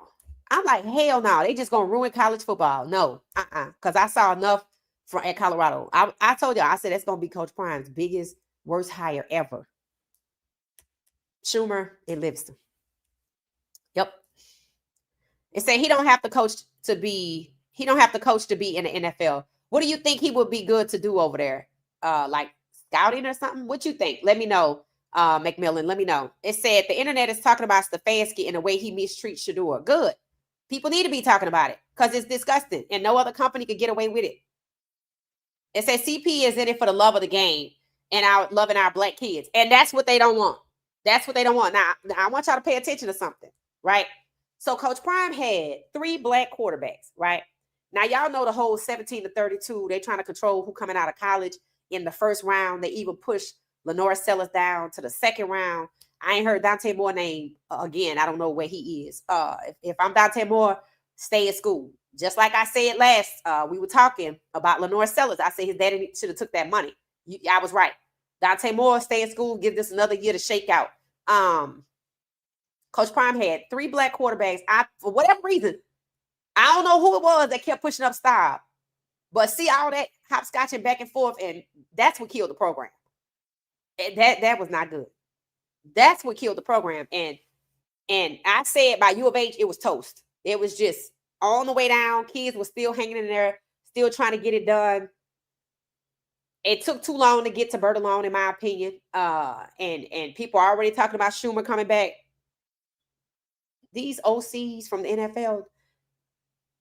I'm like, hell no. They just going to ruin college football. No. Because I saw enough at Colorado. I told y'all, I said that's going to be Coach Prime's biggest, worst hire ever. Schumer and Livingston. Yep. It said he don't have to coach to be in the NFL. What do you think he would be good to do over there? Like scouting or something? What you think? Let me know. Macmillan, let me know. It said the internet is talking about Stfansky and the way he mistreats Shedeur. Good. People need to be talking about it because it's disgusting and no other company could get away with it. It says CP is in it for the love of the game and loving our black kids. And that's what they don't want. That's what they don't want. Now I want y'all to pay attention to something, right? So Coach Prime had 3 black quarterbacks, right? Now y'all know the whole 17 to 32. They trying to control who coming out of college in the first round. They even pushed Shedeur Sanders down to the second round. I ain't heard Dante Moore name again. I don't know where he is. If I'm Dante Moore, stay at school. Just like I said last, we were talking about Shedeur Sanders. I said his daddy should have took that money. I was right. Dante Moore, stay in school, give this another year to shake out. Coach Prime had 3 black quarterbacks. For whatever reason, I don't know who it was that kept pushing up Staub. But see all that hopscotching back and forth, and that's what killed the program. And that was not good. That's what killed the program. And I said by U of H, it was toast. It was just on the way down. Kids were still hanging in there, still trying to get it done. It took too long to get to Bertalone, in my opinion. And people are already talking about Schumer coming back. These OCs from the NFL,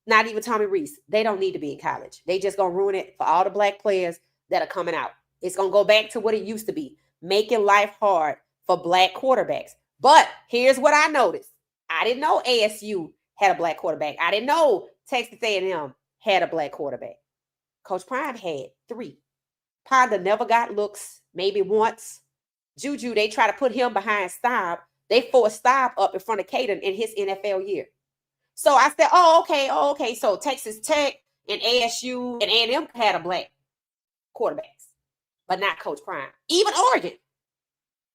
not even Tommy Reese, they don't need to be in college. They just going to ruin it for all the black players that are coming out. It's going to go back to what it used to be, making life hard for black quarterbacks. But here's what I noticed. I didn't know ASU had a black quarterback. I didn't know Texas A&M had a black quarterback. Coach Prime had 3. Ponder never got looks, maybe once. Juju, they try to put him behind Staub. They forced Staub up in front of Caden in his NFL year. So I said, oh, okay. So Texas Tech and ASU and A&M had a black quarterbacks, but not Coach Prime. Even Oregon,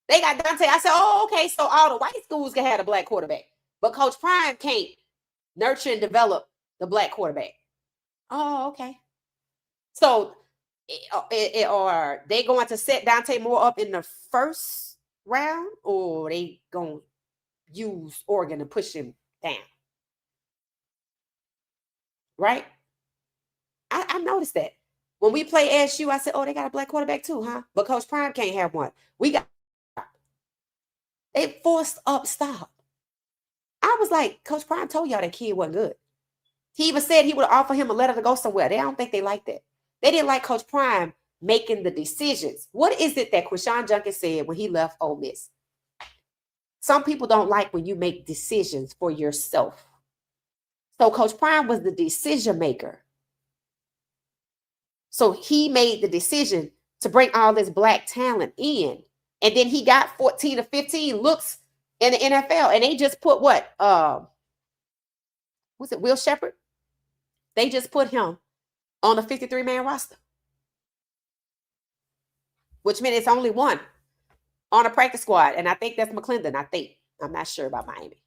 they got Dante. I said, oh, okay. So all the white schools can have a black quarterback, but Coach Prime can't nurture and develop the black quarterback. Oh, okay. So are they going to set Dante Moore up in the first round, or they going to use Oregon to push him down? Right? I noticed that. When we play ASU, I said, oh, they got a black quarterback too, huh? But Coach Prime can't have one. They forced up Staub. I was like, Coach Prime told y'all that kid wasn't good. He even said he would offer him a letter to go somewhere. I don't think they like that. They didn't like Coach Prime making the decisions. What is it that Quinshon Judkins said when he left Ole Miss? Some people don't like when you make decisions for yourself. So Coach Prime was the decision maker. So he made the decision to bring all this black talent in. And then he got 14 or 15 looks in the NFL. And they just put what? Was it Will Shepherd? They just put him on the 53-man roster. Which meant it's only one on a practice squad. And I think that's McClendon, I think. I'm not sure about Miami.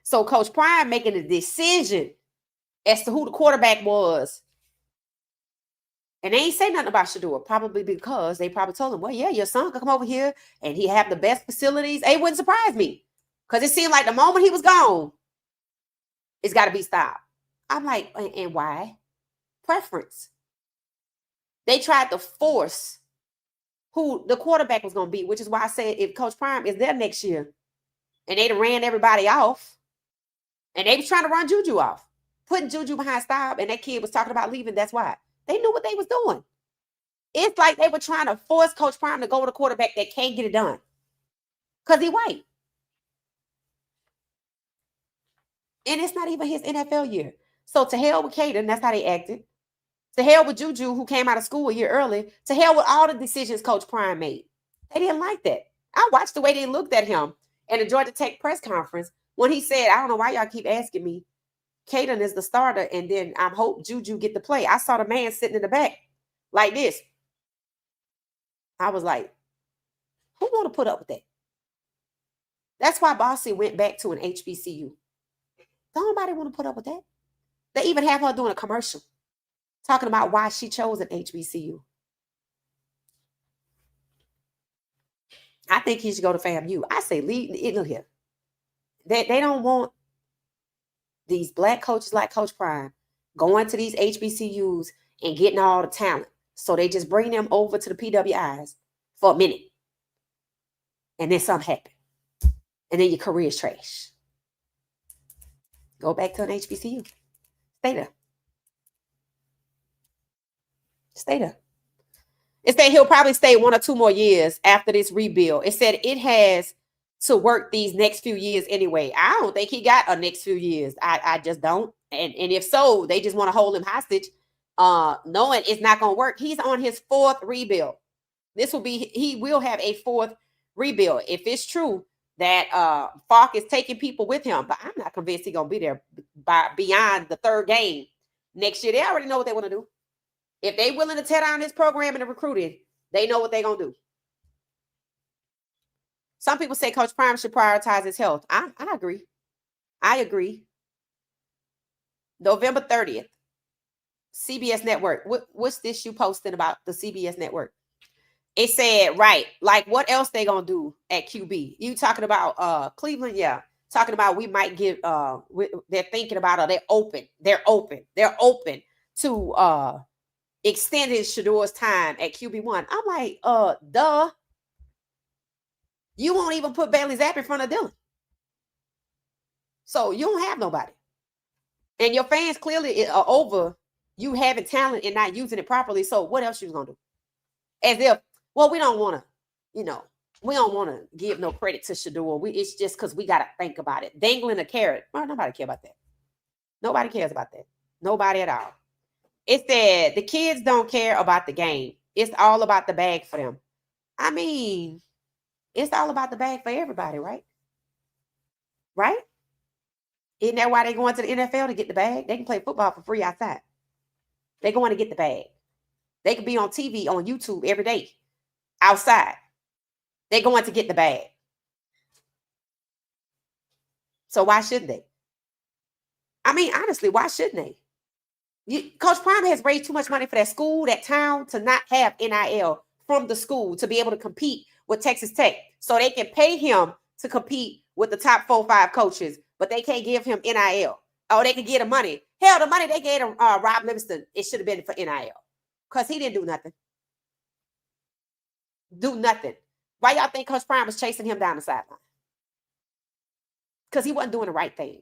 So Coach Prime making a decision as to who the quarterback was. And they ain't say nothing about Shedeur, probably because they probably told him, well, yeah, your son could come over here and he have the best facilities. It wouldn't surprise me because it seemed like the moment he was gone, it's got to be stopped. I'm like, and why? Preference. They tried to force who the quarterback was going to be, which is why I said if Coach Prime is there next year and they ran everybody off and they was trying to run Juju off, putting Juju behind Staub, and that kid was talking about leaving, that's why. They knew what they was doing. It's like they were trying to force Coach Prime to go with a quarterback that can't get it done because he white. And it's not even his NFL year. So to hell with Caden, that's how they acted. To hell with Juju, who came out of school a year early. To hell with all the decisions Coach Prime made. They didn't like that. I watched the way they looked at him in the Georgia Tech press conference when he said, I don't know why y'all keep asking me. Caden is the starter, and then I hope Juju get the play. I saw the man sitting in the back like this. I was like, who want to put up with that? That's why Bossy went back to an HBCU. Don't nobody want to put up with that. They even have her doing a commercial talking about why she chose an HBCU. I think he should go to FAMU. I say, look here. They don't want these black coaches like Coach Prime going to these HBCUs and getting all the talent. So they just bring them over to the PWIs for a minute. And then something happens. And then your career is trash. Go back to an HBCU. Stay there. Stay there. It said he'll probably stay 1 or 2 more years after this rebuild. It said it has to work these next few years anyway. I don't think he got a next few years. I just don't. And if so, they just want to hold him hostage, knowing it's not going to work. He's on his 4th rebuild. He will have a 4th rebuild. If it's true that Falk is taking people with him, but I'm not convinced he's going to be there beyond the 3rd game next year. They already know what they want to do. If they're willing to tear down this program and the recruiting, they know what they're going to do. Some people say Coach Prime should prioritize his health. I agree. I agree. November 30th, CBS Network. What's this you posting about the CBS Network? It said, right, like what else they going to do at QB? You talking about Cleveland? Yeah. Talking about we might give, they're thinking about it. They're open to extending Shedor's time at QB1. I'm like, duh. You won't even put Bailey Zapp in front of Dylan. So you don't have nobody. And your fans clearly are over you having talent and not using it properly. So what else you going to do? As if, well, we don't want to, we don't want to give no credit to Shedeur. It's just because we got to think about it. Dangling a carrot. Well, nobody cares about that. Nobody cares about that. Nobody at all. It said the kids don't care about the game. It's all about the bag for them. I mean, it's all about the bag for everybody, right? Right? Isn't that why they're going to the NFL to get the bag? They can play football for free outside. They're going to get the bag. They could be on TV, on YouTube every day, outside. They're going to get the bag. So why shouldn't they? I mean, honestly, why shouldn't they? Coach Prime has raised too much money for that school, that town, to not have NIL from the school to be able to compete with Texas Tech. So they can pay him to compete with the top 4-5 coaches, but they can't give him NIL. Oh, they can get him money. Hell, the money they gave him, Rob Livingston, it should have been for NIL because he didn't do nothing. Do nothing. Why y'all think Coach Prime was chasing him down the sideline? Because he wasn't doing the right thing.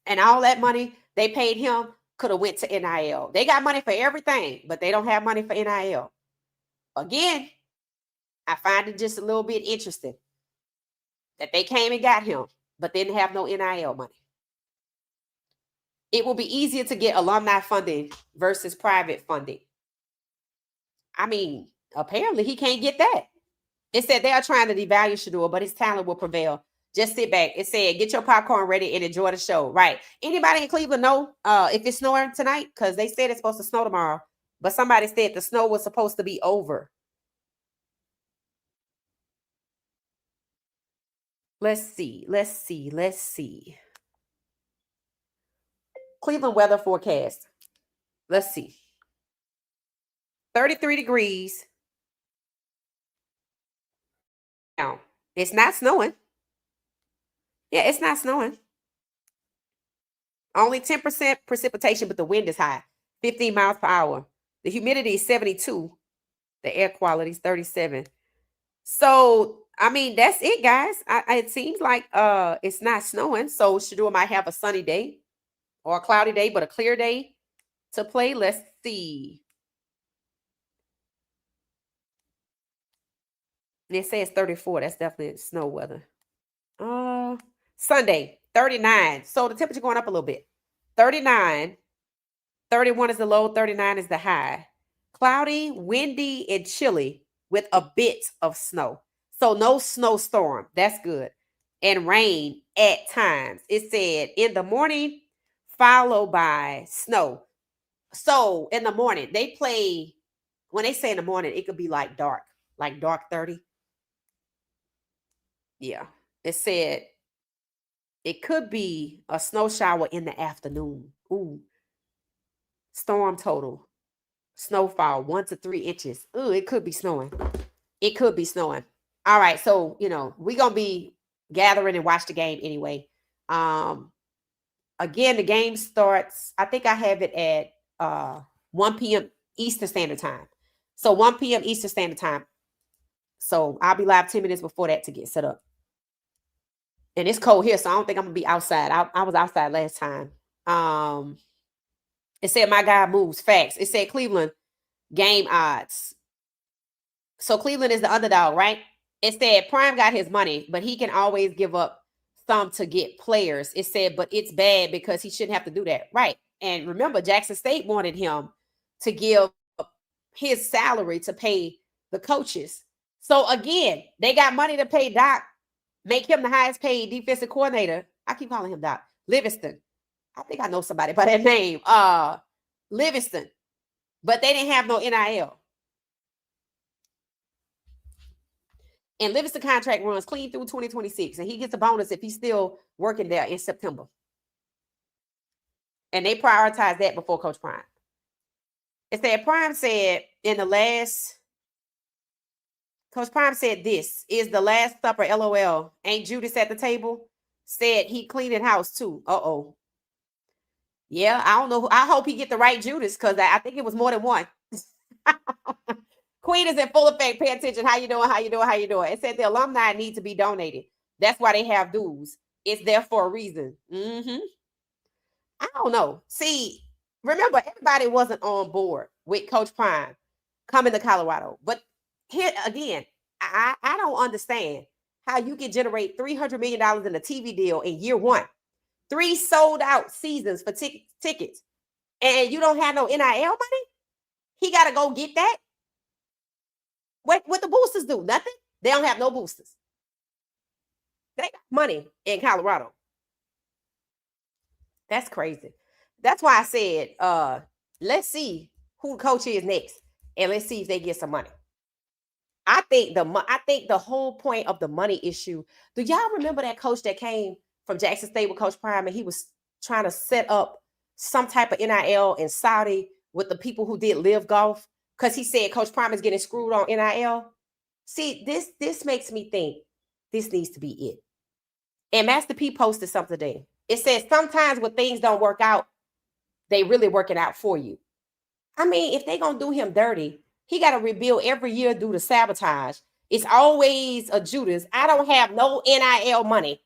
And all that money they paid him could have went to NIL. They got money for everything, but they don't have money for NIL. Again, I find it just a little bit interesting that they came and got him, but didn't have no NIL money. It will be easier to get alumni funding versus private funding. I mean, apparently he can't get that. It said they are trying to devalue Shedeur, but his talent will prevail. Just sit back. It said, get your popcorn ready and enjoy the show. Right. Anybody in Cleveland know if it's snowing tonight? Because they said it's supposed to snow tomorrow, but somebody said the snow was supposed to be over. Let's see. Cleveland weather forecast. Let's see. 33 degrees. Now, it's not snowing. Yeah, it's not snowing. Only 10% precipitation, but the wind is high, 15 miles per hour. The humidity is 72. The air quality is 37. So, I mean, that's it, guys. It seems like it's not snowing. So, Shedeur might have a sunny day or a cloudy day, but a clear day to play. Let's see. It says 34. That's definitely snow weather. Sunday, 39. So the temperature going up a little bit. 39. 31 is the low. 39 is the high. Cloudy, windy, and chilly with a bit of snow. So no snowstorm. That's good. And rain at times. It said in the morning, followed by snow. So in the morning, they play, when they say in the morning, it could be like dark 30. Yeah. It said it could be a snow shower in the afternoon. Ooh. Storm total. Snowfall 1 to 3 inches. Ooh, it could be snowing. It could be snowing. All right. So, we're going to be gathering and watch the game anyway. Again, the game starts, I think I have it at 1 p.m. Eastern Standard Time. So 1 p.m. Eastern Standard Time. So I'll be live 10 minutes before that to get set up. And it's cold here, so I don't think I'm going to be outside. I was outside last time. It said my guy moves. Facts. It said Cleveland game odds. So Cleveland is the underdog, right? It said Prime got his money, but he can always give up some to get players. It said, but it's bad because he shouldn't have to do that. Right. And remember, Jackson State wanted him to give his salary to pay the coaches. So again, they got money to pay Doc, make him the highest paid defensive coordinator. I keep calling him Doc. Livingston. I think I know somebody by that name. Livingston. But they didn't have no NIL. And Livingston contract runs clean through 2026. And he gets a bonus if he's still working there in September. And they prioritize that before Coach Prime. It said Prime said in the last, Coach Prime said this is the last supper, LOL. Ain't Judas at the table? Said he cleaning house too. Uh-oh. Yeah, I don't know. I hope he get the right Judas because I think it was more than one. Queen is in full effect. Pay attention. How you doing? How you doing? How you doing? It said the alumni need to be donated. That's why they have dues. It's there for a reason. I don't know. See, remember, everybody wasn't on board with Coach Prime coming to Colorado. But here again, I don't understand how you can generate $300 million in a TV deal in year one. 3 sold out seasons for tickets. And you don't have no NIL money? He got to go get that? What the boosters do? Nothing? They don't have no boosters. They got money in Colorado. That's crazy. That's why I said, let's see who the coach is next. And let's see if they get some money. I think the whole point of the money issue. Do y'all remember that coach that came from Jackson State with Coach Prime and he was trying to set up some type of NIL in Saudi with the people who did live golf? Because he said Coach Prime is getting screwed on NIL. See, this makes me think this needs to be it. And Master P posted something today. It says sometimes when things don't work out, they really work it out for you. I mean, if they're going to do him dirty, he got to rebuild every year due to sabotage. It's always a Judas. I don't have no NIL money.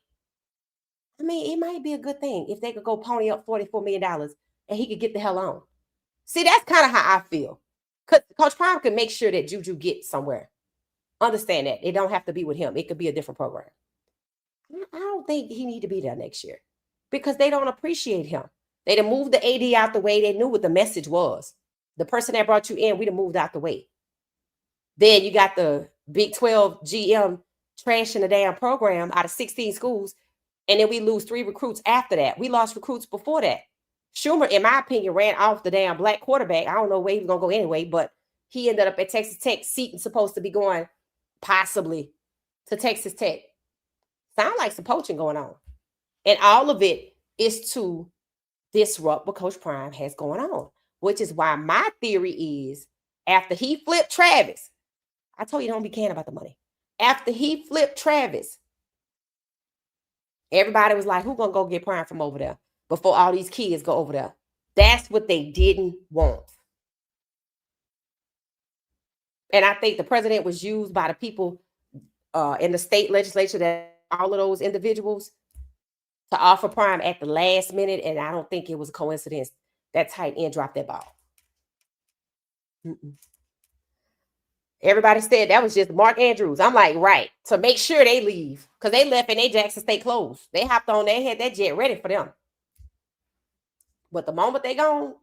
I mean, it might be a good thing if they could go pony up $44 million and he could get the hell on. See, that's kind of how I feel. Coach Prime can make sure that Juju gets somewhere. Understand that. It don't have to be with him. It could be a different program. I don't think he need to be there next year because they don't appreciate him. They done moved the AD out the way. They knew what the message was. The person that brought you in, we done moved out the way. Then you got the Big 12 GM trashing the damn program out of 16 schools. And then we lose 3 recruits after that. We lost recruits before that. Schumer, in my opinion, ran off the damn black quarterback. I don't know where he was going to go anyway, but he ended up at Texas Tech. Seton supposed to be going possibly to Texas Tech. Sound like some poaching going on. And all of it is to disrupt what Coach Prime has going on, which is why my theory is after he flipped Travis, I told you don't be caring about the money. After he flipped Travis, everybody was like, who going to go get Prime from over there before all these kids go over there? That's what they didn't want. And I think the president was used by the people in the state legislature, that all of those individuals, to offer Prime at the last minute. And I don't think it was a coincidence that tight end dropped that ball. Everybody said that was just Mark Andrews. I'm like, right, to make sure they leave. Because they left and they Jackson State closed. They hopped on, they had that jet ready for them. But the moment they gone,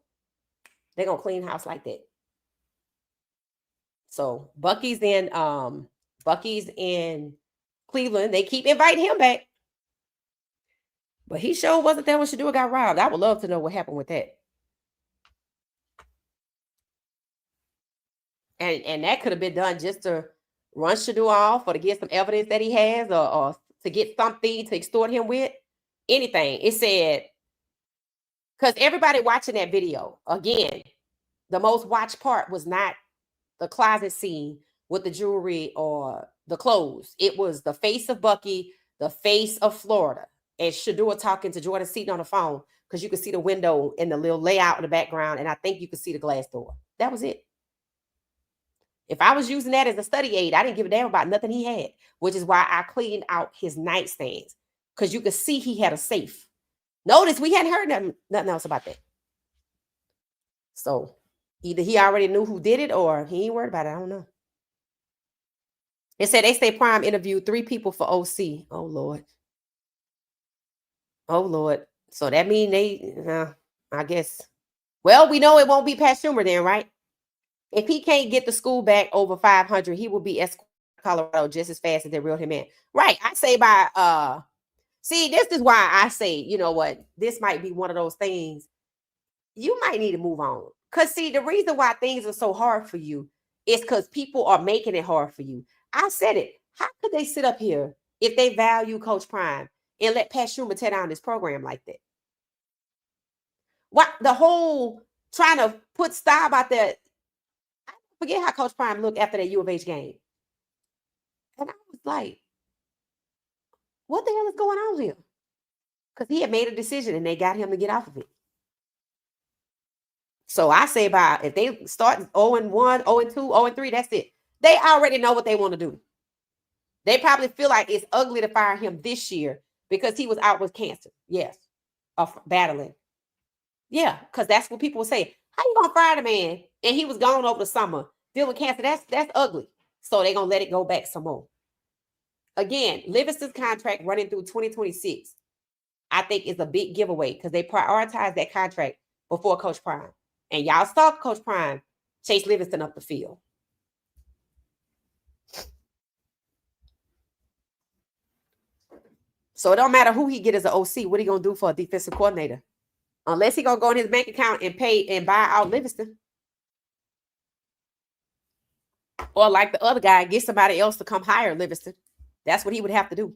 they're going to clean house like that. So Bucky's in Bucky's in Cleveland. They keep inviting him back. But he sure wasn't there when Shedeur got robbed. I would love to know what happened with that. And that could have been done just to run Shedeur off or to get some evidence that he has or to get something to extort him with. Anything. It said, because everybody watching that video, again, the most watched part was not the closet scene with the jewelry or the clothes. It was the face of Bucky, the face of Florida, and Shedeur talking to Jordan Seaton on the phone because you could see the window and the little layout in the background, and I think you could see the glass door. That was it. If I was using that as a study aid, I didn't give a damn about nothing he had, which is why I cleaned out his nightstands, because you could see he had a safe. Notice we hadn't heard nothing else about that. So either he already knew who did it or he ain't worried about it. I don't know. It said they say Prime interviewed 3 people for OC. Oh, Lord. Oh, Lord. So that means I guess. Well, we know it won't be Pat Schumer then, right? If he can't get the school back over 500, he will be escorted to Colorado just as fast as they reeled him in. Right. I say by, see, this is why I say, you know what? This might be one of those things you might need to move on. Because, see, the reason why things are so hard for you is because people are making it hard for you. I said it. How could they sit up here if they value Coach Prime and let Pat Schumer tear down this program like that? What the whole trying to put style out there. I forget how Coach Prime looked after that U of H game. And I was like, what the hell is going on here? Because he had made a decision and they got him to get off of it. So I say if they start 0-1, 0-2, 0-3, that's it. They already know what they want to do. They probably feel like it's ugly to fire him this year because he was out with cancer. Yes. Battling. Yeah, because that's what people will say. How you gonna fire the man? And he was gone over the summer dealing with cancer. That's ugly. So they're gonna let it go back some more. Again, Livingston's contract running through 2026, I think is a big giveaway because they prioritize that contract before Coach Prime. And y'all saw Coach Prime chase Livingston up the field. So it don't matter who he get as an OC. What he gonna do for a defensive coordinator? Unless he gonna go in his bank account and pay and buy out Livingston. Or like the other guy, get somebody else to come hire Livingston. That's what he would have to do.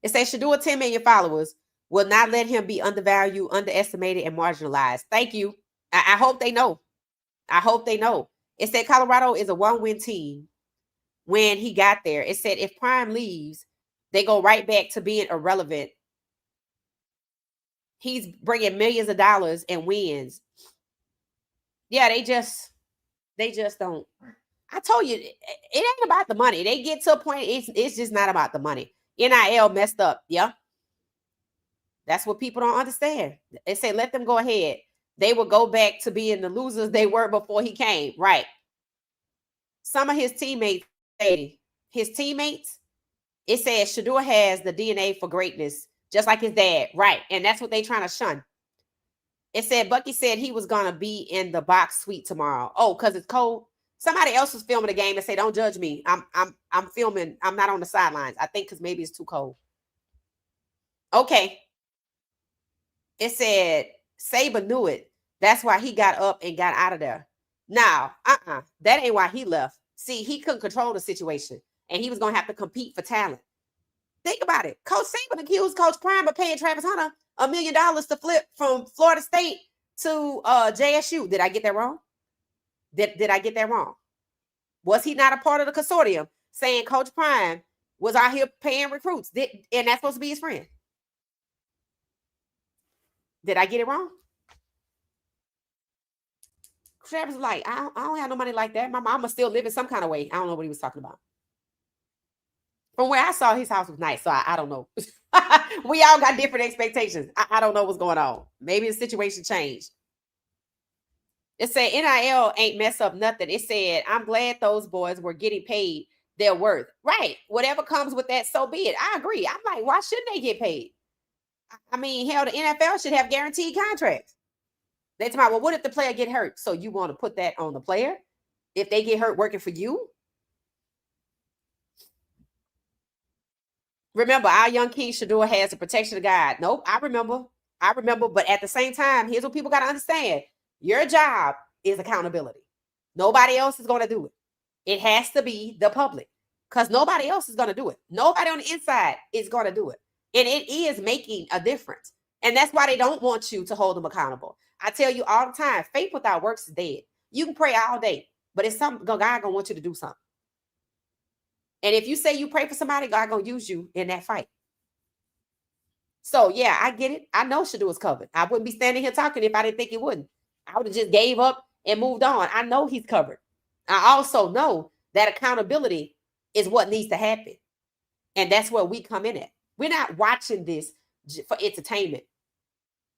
It says Shedeur 10 million followers will not let him be undervalued, underestimated, and marginalized. Thank you. I hope they know. I hope they know. It said Colorado is a 1-win team when he got there. It said if Prime leaves, they go right back to being irrelevant. He's bringing millions of dollars and wins. Yeah, they just don't. I told you, it ain't about the money. They get to a point, it's just not about the money. NIL messed up. Yeah. That's what people don't understand. They say, let them go ahead. They will go back to being the losers they were before he came. Right. Some of his teammates, it says Shedeur has the DNA for greatness, just like his dad. Right. And that's what they're trying to shun. It said Bucky said he was going to be in the box suite tomorrow. Oh, because it's cold. Somebody else was filming the game and say, don't judge me. I'm filming. I'm not on the sidelines. I think because maybe it's too cold. Okay. It said Saban knew it. That's why he got up and got out of there. Now, that ain't why he left. See, he couldn't control the situation, and he was going to have to compete for talent. Think about it. Coach Saban accused Coach Prime of paying Travis Hunter $1 million to flip from Florida State to JSU. Did I get that wrong? Did I get that wrong? Was he not a part of the consortium saying Coach Prime was out here paying recruits? And that's supposed to be his friend? Did I get it wrong? Travis was like, I don't have no money like that. My mama still living some kind of way. I don't know what he was talking about. From where I saw, his house was nice, so I don't know. We all got different expectations. I don't know what's going on. Maybe the situation changed. It said NIL ain't mess up nothing. It said, I'm glad those boys were getting paid their worth. Right. Whatever comes with that, so be it. I agree. I'm like, why shouldn't they get paid? I mean, hell, the NFL should have guaranteed contracts. They talk about, well, what if the player get hurt? So you want to put that on the player? If they get hurt working for you? Remember, our young king Shador has the protection of God. Nope, I remember. But at the same time, here's what people got to understand. Your job is accountability. Nobody else is going to do it. It has to be the public because nobody else is going to do it. Nobody on the inside is going to do it. And it is making a difference. And that's why they don't want you to hold them accountable. I tell you all the time, faith without works is dead. You can pray all day, but it's something God gonna want you to do something. And if you say you pray for somebody, God gonna use you in that fight. So yeah, I get it. I know Shador is covered. I wouldn't be standing here talking if I didn't think it wouldn't. I would have just gave up and moved on. I know he's covered. I also know that accountability is what needs to happen. And that's where we come in at. We're not watching this for entertainment.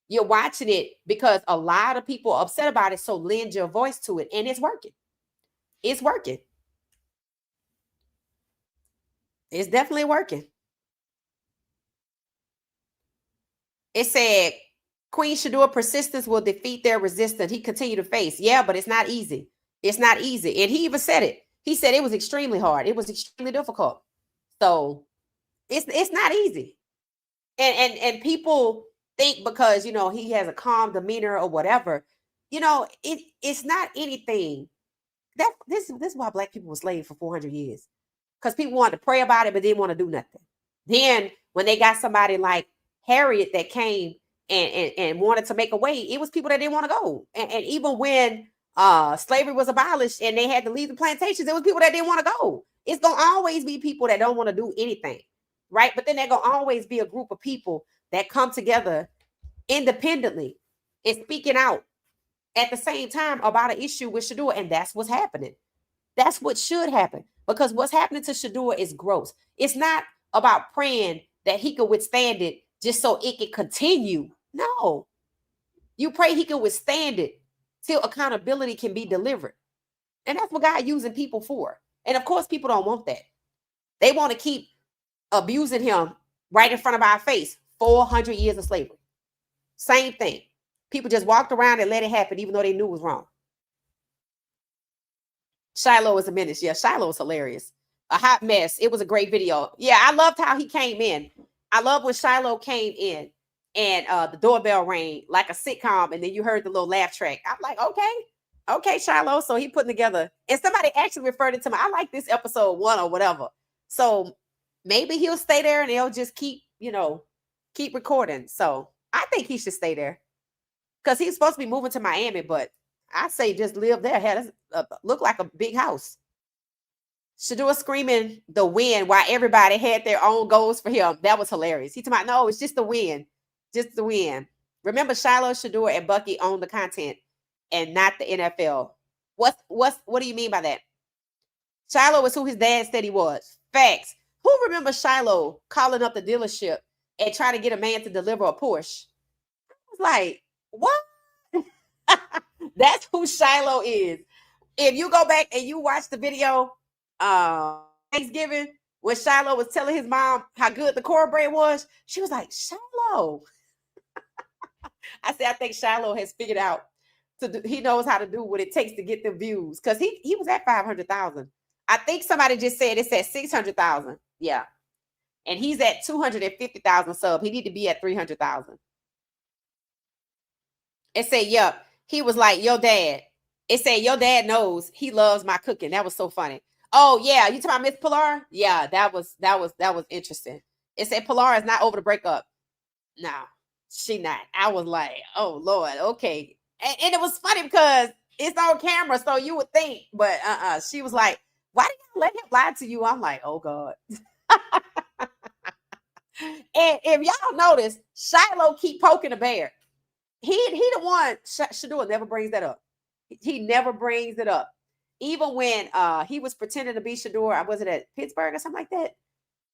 You're watching it because a lot of people are upset about it. So lend your voice to it. And it's working. It's working. It's definitely working. It said, Queen Shador persistence will defeat their resistance. He continued to face. Yeah, but it's not easy. It's not easy. And he even said it. He said it was extremely hard. It was extremely difficult. So it's not easy. And people think because, you know, he has a calm demeanor or whatever, you know, it's not anything. This is why Black people were slaves for 400 years. Because people wanted to pray about it, but didn't want to do nothing. Then when they got somebody like Harriet that came and wanted to make a way, it was people that didn't want to go. And even when slavery was abolished and they had to leave the plantations, it was people that didn't want to go. It's going to always be people that don't want to do anything, right? But then there's going to always be a group of people that come together independently and speaking out at the same time about an issue with Shador, and that's what's happening. That's what should happen, because what's happening to Shador is gross. It's not about praying that he could withstand it just so it can continue. No. You pray he can withstand it till accountability can be delivered. And that's what God using people for. And of course, people don't want that. They want to keep abusing him right in front of our face. 400 years of slavery. Same thing. People just walked around and let it happen, even though they knew it was wrong. Shilo is a menace. Yeah, Shilo is hilarious. A hot mess. It was a great video. Yeah, I loved how he came in. I love when Shilo came in and the doorbell rang like a sitcom, and then you heard the little laugh track. I'm like, okay, Shilo. So he putting together, and somebody actually referred it to me. I like this episode 1 or whatever. So maybe he'll stay there and they'll just keep recording. So I think he should stay there because he's supposed to be moving to Miami, but I say just live there. Had look like a big house. Shador screaming the win while everybody had their own goals for him. That was hilarious. He told me, no, it's just the win. Just the win. Remember, Shilo, Shador, and Bucky own the content and not the NFL. What do you mean by that? Shilo was who his dad said he was. Facts. Who remembers Shilo calling up the dealership and trying to get a man to deliver a Porsche? I was like, what? That's who Shilo is. If you go back and you watch the video, Thanksgiving, when Shilo was telling his mom how good the cornbread was, she was like, Shilo. I said, I think Shilo has figured out he knows how to do what it takes to get the views. Because he was at 500,000. I think somebody just said it's at 600,000. Yeah. And he's at 250,000 subs. He need to be at 300,000. It said, yep. He was like, your dad. It said, your dad knows he loves my cooking. That was so funny. Oh, yeah. You talking about Miss Pilar? Yeah, that was interesting. It said Pilar is not over the breakup. No, she not. I was like, oh, Lord, okay. And it was funny because it's on camera, so you would think, but she was like, why did you let him lie to you? I'm like, oh, God. And if y'all notice, Shilo keep poking the bear. He the one, Shador never brings that up. He never brings it up. Even when he was pretending to be Shador, was it at Pittsburgh or something like that?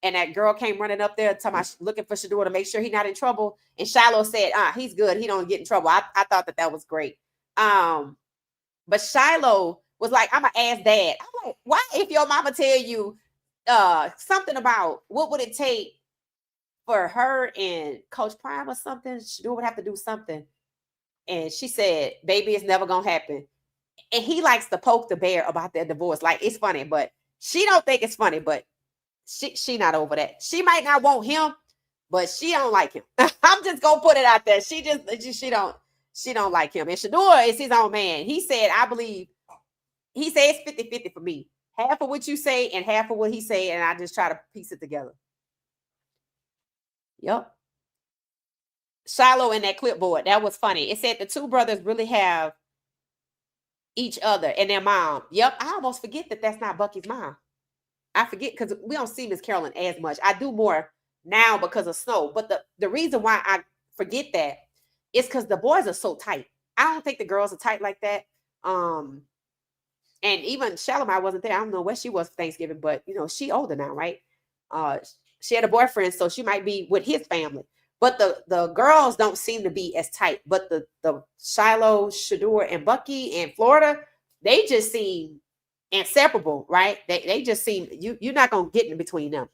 And that girl came running up there looking for Shador to make sure he's not in trouble. And Shilo said, he's good. He don't get in trouble. I thought that was great. But Shilo was like, I'm an ass dad. I'm like, why if your mama tell you something about what would it take for her and Coach Prime or something, Shador would have to do something. And she said, baby, it's never going to happen. And he likes to poke the bear about their divorce. Like, it's funny, but she don't think it's funny, but She not over that. She might not want him, but she don't like him. I'm just gonna put it out there. She don't like him. And Shedeur is his own man. He said, I believe, he said it's 50-50 for me. Half of what you say and half of what he say, and I just try to piece it together. Yep. Shilo in that clipboard. That was funny. It said the two brothers really have each other and their mom. Yep. I almost forget that that's not Bucky's mom. I forget because we don't see Miss Carolyn as much. I do more now because of Snow. But the reason why I forget that is because the boys are so tight. I don't think the girls are tight like that. And even Shalimar wasn't there. I don't know where she was for Thanksgiving, but she older now, right? She had a boyfriend, so she might be with his family. But the girls don't seem to be as tight. But the Shilo, Shedeur, and Bucky in Florida, they just seem inseparable, right? They just seem, you're not gonna get in between them.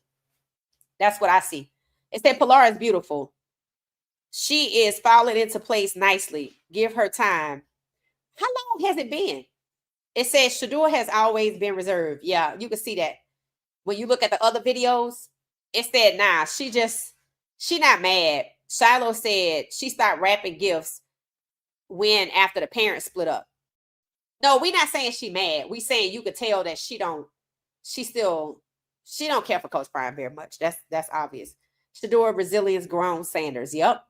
That's what I see. It said Pilar is beautiful. She is falling into place nicely. Give her time. How long has it been? It says Shedeur has always been reserved. Yeah, you can see that. When you look at the other videos, it said, nah, she not mad. Shilo said she started wrapping gifts after the parents split up. No, we're not saying she mad. We saying you could tell that she don't care for Coach Prime very much. That's obvious. Shador Resilience grown Sanders. Yep.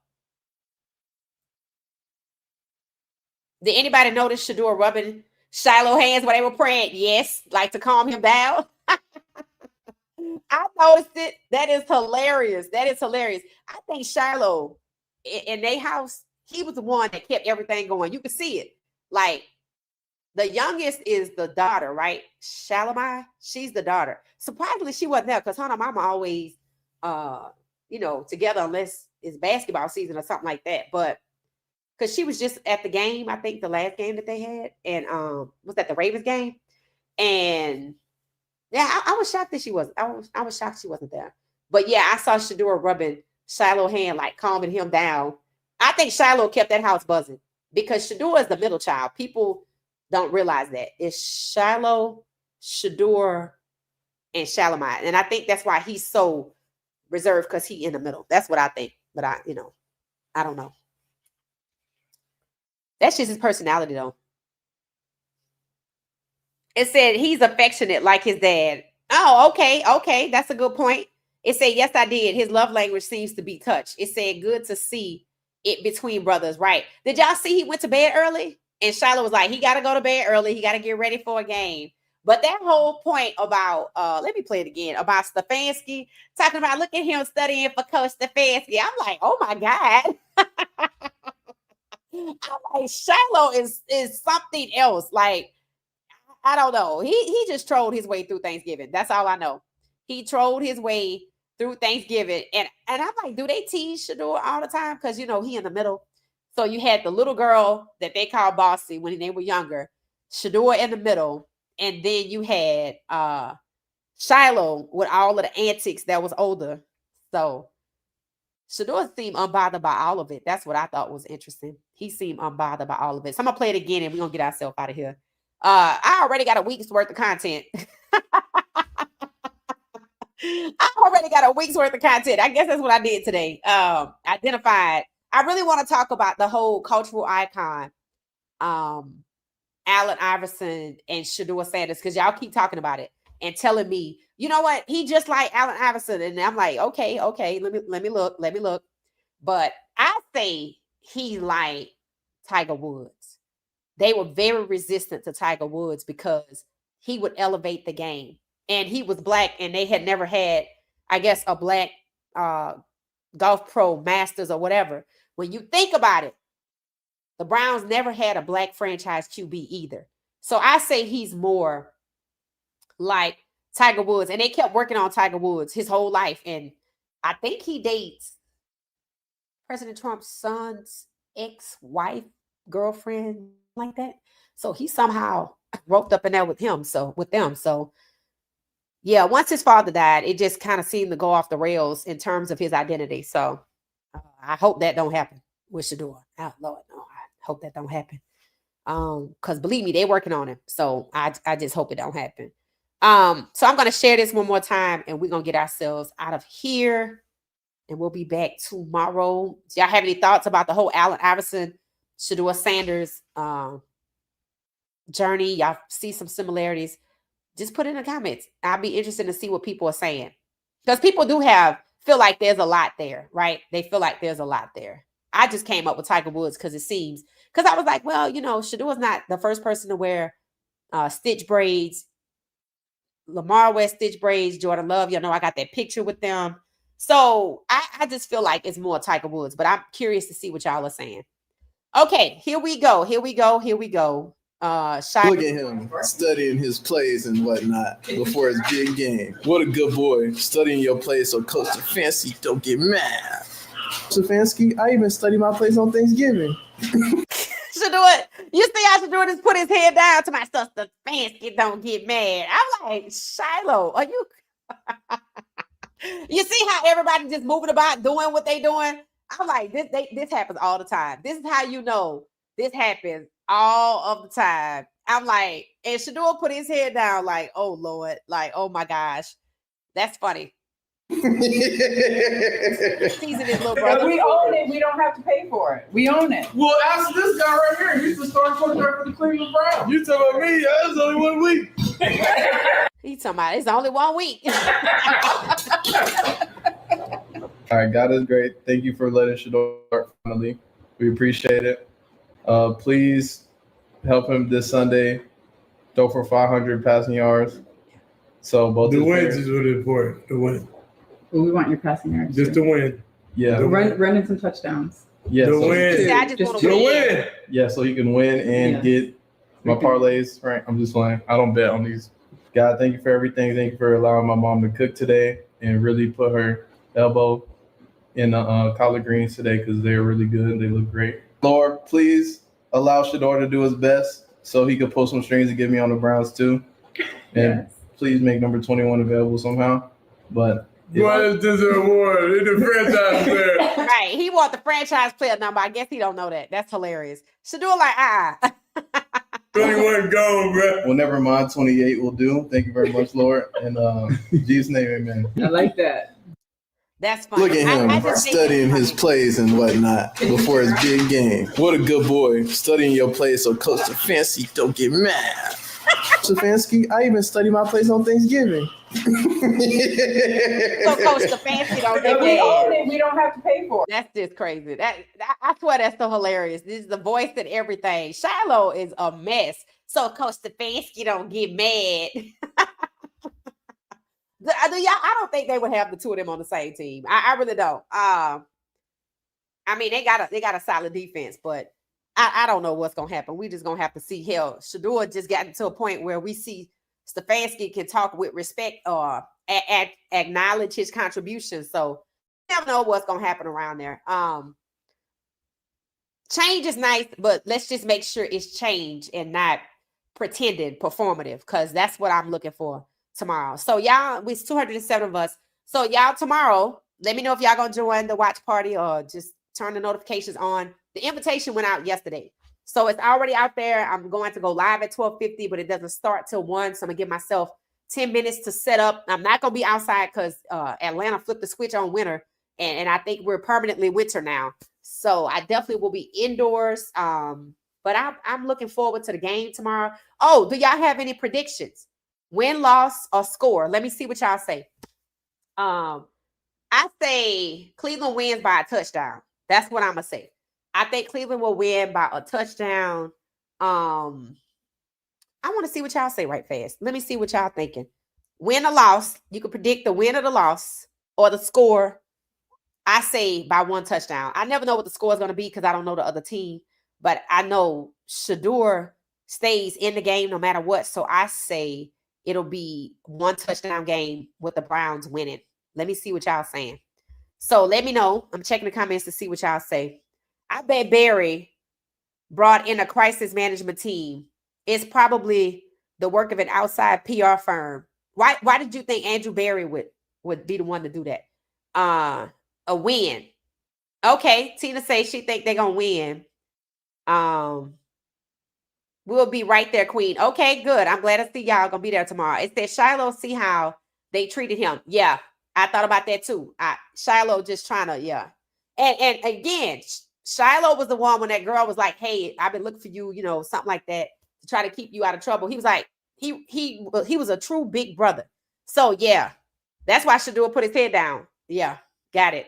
Did anybody notice Shedeur rubbing Shilo hands while they were praying? Yes, like to calm him down. I noticed it. That is hilarious. That is hilarious. I think Shilo in their house, he was the one that kept everything going. You can see it. Like, the youngest is the daughter, right? Shalimar, she's the daughter. Surprisingly, she wasn't there because her and mama always, together unless it's basketball season or something like that. But because she was just at the game, I think the last game that they had, and was that the Ravens game? And yeah, I was shocked that she wasn't. I was shocked she wasn't there. But yeah, I saw Shedeur rubbing Shiloh's hand, like calming him down. I think Shilo kept that house buzzing because Shedeur is the middle child. People don't realize that. It's Shilo, Shedeur, and Shalimar. And I think that's why he's so reserved, because he in the middle. That's what I think. But I don't know. That's just his personality, though. It said he's affectionate like his dad. Oh, okay. That's a good point. It said, yes, I did. His love language seems to be touch. It said, good to see it between brothers. Right. Did y'all see he went to bed early? And Shilo was like, he got to go to bed early. He got to get ready for a game. But that whole point about, let me play it again, about Stfansky, talking about, look at him studying for Coach Stfansky. I'm like, oh my God. I'm like, Shilo is something else. Like, I don't know. He just trolled his way through Thanksgiving. That's all I know. He trolled his way through Thanksgiving. And I'm like, do they tease Shedeur all the time? Because, he in the middle. So you had the little girl that they called Bossy when they were younger, Shedeur in the middle, and then you had Shilo with all of the antics that was older. So Shedeur seemed unbothered by all of it. That's what I thought was interesting. He seemed unbothered by all of it. So I'm going to play it again, and we're going to get ourselves out of here. I already got a week's worth of content. I already got a week's worth of content. I guess that's what I did today. Identified. I really want to talk about the whole cultural icon, Allen Iverson and Shedeur Sanders, because y'all keep talking about it and telling me, you know what, he just like Allen Iverson, and I'm like, okay, let me look. But I say he like Tiger Woods. They were very resistant to Tiger Woods because he would elevate the game, and he was black, and they had never had, I guess, a black golf pro masters or whatever. When you think about it, the Browns never had a black franchise QB either. So I say he's more like Tiger Woods, and they kept working on Tiger Woods his whole life. And I think he dates President Trump's son's ex-wife, girlfriend, like that. So he somehow roped up in there with them. So yeah, once his father died, it just kind of seemed to go off the rails in terms of his identity. So I hope that don't happen with Shedeur. Oh, Lord, no, I hope that don't happen. Because believe me, they're working on him. So I just hope it don't happen. So I'm gonna share this one more time, and we're gonna get ourselves out of here, and we'll be back tomorrow. Do y'all have any thoughts about the whole Allen Iverson, Shedeur Sanders journey? Y'all see some similarities? Just put it in the comments. I'll be interested to see what people are saying, because people do feel like there's a lot there, right? They feel like there's a lot there. I just came up with Tiger Woods because I was like, well, Shadeur's not the first person to wear stitch braids. Lamar wears stitch braids. Jordan Love, I got that picture with them. So I just feel like it's more Tiger Woods, but I'm curious to see what y'all are saying. Okay, here we go. Look at him studying his plays and whatnot before his big game. What a good boy, studying your plays so Coach Stfansky don't get mad. Stfansky, I even study my plays on Thanksgiving. Shedeur, you see how Shedeur just put his head down to my stuff. Stfansky don't get mad. I'm like, Shilo, are you? You see how everybody just moving about doing what they doing? I'm like, this happens all the time. This is how you know this happens all of the time. I'm like, and Shedeur put his head down like, oh Lord, like, oh my gosh, that's funny. Teasing his little brother. We own it. We don't have to pay for it. We own it. Well, ask this guy right here. He's the starting quarterback for the Cleveland Browns. You talking about me? It's only 1 week. He's talking about it's only 1 week. All right, God is great. Thank you for letting Shador start finally. We appreciate it. Please help him this Sunday. Throw for 500 passing yards. So both the wins is really important. The win. Well, we want your passing yards. Just to win. Yeah. Run in some touchdowns. Yeah. The win. See, I just want to win. Yeah, so he can win and get my parlays. Right. I'm just playing. I don't bet on these. God, thank you for everything. Thank you for allowing my mom to cook today and really put her elbow in the collard greens today, because they're really good. They look great. Lord, please allow Shador to do his best so he could pull some strings and get me on the Browns too. And please make number 21 available somehow. But what is this award? It's the franchise player. Right. He want the franchise player number. I guess he don't know that. That's hilarious. Shedeur like, 21 gone, bro. Well, never mind. 28 will do. Thank you very much, Lord. And in Jesus' name, amen. I like that. That's funny. Look at him I just think studying it's his funny. plays and whatnot before his big game. What a good boy, studying your plays so Coach Stfansky don't get mad. Stfansky, I even study my plays on Thanksgiving. So Coach Stfansky don't get We own mad. it. We don't have to pay for it. That's just crazy. I swear that's so hilarious. This is the voice and everything. Shilo is a mess. So Coach Stfansky don't get mad. I don't think they would have the two of them on the same team. I really don't. I mean, they got a solid defense, but I don't know what's gonna happen. We just gonna have to see. Hell, Shedeur just gotten to a point where we see Stfansky can talk with respect or acknowledge his contribution. So you never know what's gonna happen around there. Change is nice, but let's just make sure it's change and not pretended performative, because that's what I'm looking for tomorrow. So y'all, it's 207 of us. So y'all tomorrow, let me know if y'all gonna join the watch party or just turn the notifications on. The invitation went out yesterday, so it's already out there. I'm going to go live at 12:50, but it doesn't start till 1. So I'm gonna give myself 10 minutes to set up. I'm not gonna be outside because Atlanta flipped the switch on winter, and I think we're permanently winter now. So I definitely will be indoors. But I'm looking forward to the game tomorrow. Oh, do y'all have any predictions? Win, loss, or score? Let me see what y'all say. I say Cleveland wins by a touchdown. That's what I'm gonna say. I think Cleveland will win by a touchdown. I want to see what y'all say right fast. Let me see what y'all thinking. Win or loss. You can predict the win or the loss or the score. I say by 1 touchdown. I never know what the score is going to be because I don't know the other team. But I know Shedeur stays in the game no matter what. So I say it'll be 1 touchdown game with the Browns winning. Let me see what y'all saying. So let me know. I'm checking the comments to see what y'all say. I bet Barry brought in a crisis management team. It's probably the work of an outside PR firm. Why did you think Andrew Barry would be the one to do that? A win. Okay, Tina says she think they're gonna win. We'll be right there, Queen. Okay, good. I'm glad to see y'all gonna be there tomorrow. It said Shilo, see how they treated him. Yeah, I thought about that too. Shilo just trying to, yeah. And again, Shilo was the one when that girl was like, "Hey, I've been looking for you," something like that, to try to keep you out of trouble. He was like, he was a true big brother. So yeah, that's why Shador put his head down. Yeah, got it.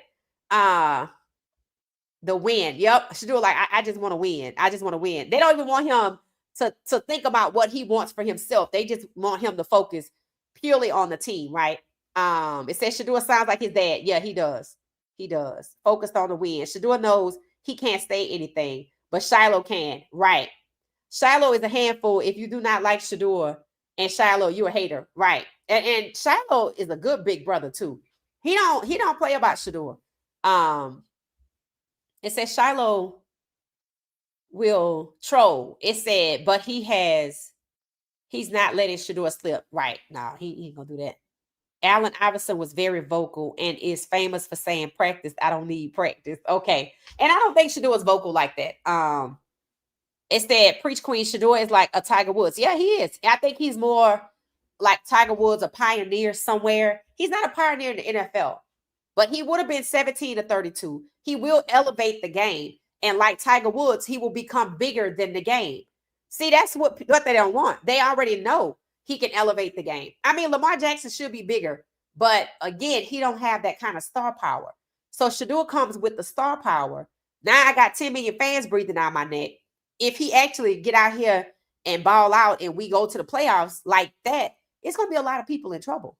The win. Yep. Shador like, I just want to win. I just want to win. They don't even want him to think about what he wants for himself. They just want him to focus purely on the team, right? It says Shedeur sounds like his dad. Yeah, he does. He does. Focused on the win. Shedeur knows he can't say anything, but Shilo can. Right. Shilo is a handful if you do not like Shedeur, and Shilo, you're a hater. Right. And Shilo is a good big brother too. He don't play about Shedeur. It says Shilo will troll. It said, but he's not letting Shedeur slip. Right. No, he ain't gonna do that. Allen Iverson was very vocal and is famous for saying, practice, I don't need practice. Okay. And I don't think Shedeur is vocal like that. It said, preach Queen, Shedeur is like a Tiger Woods. Yeah, he is. I think he's more like Tiger Woods, a pioneer somewhere. He's not a pioneer in the NFL, but he would have been 17 to 32. He will elevate the game. And like Tiger Woods, he will become bigger than the game. See, that's what they don't want. They already know he can elevate the game. I mean, Lamar Jackson should be bigger, but again, he don't have that kind of star power. So Shedeur comes with the star power. Now I got 10 million fans breathing down my neck. If he actually get out here and ball out and we go to the playoffs like that, it's going to be a lot of people in trouble,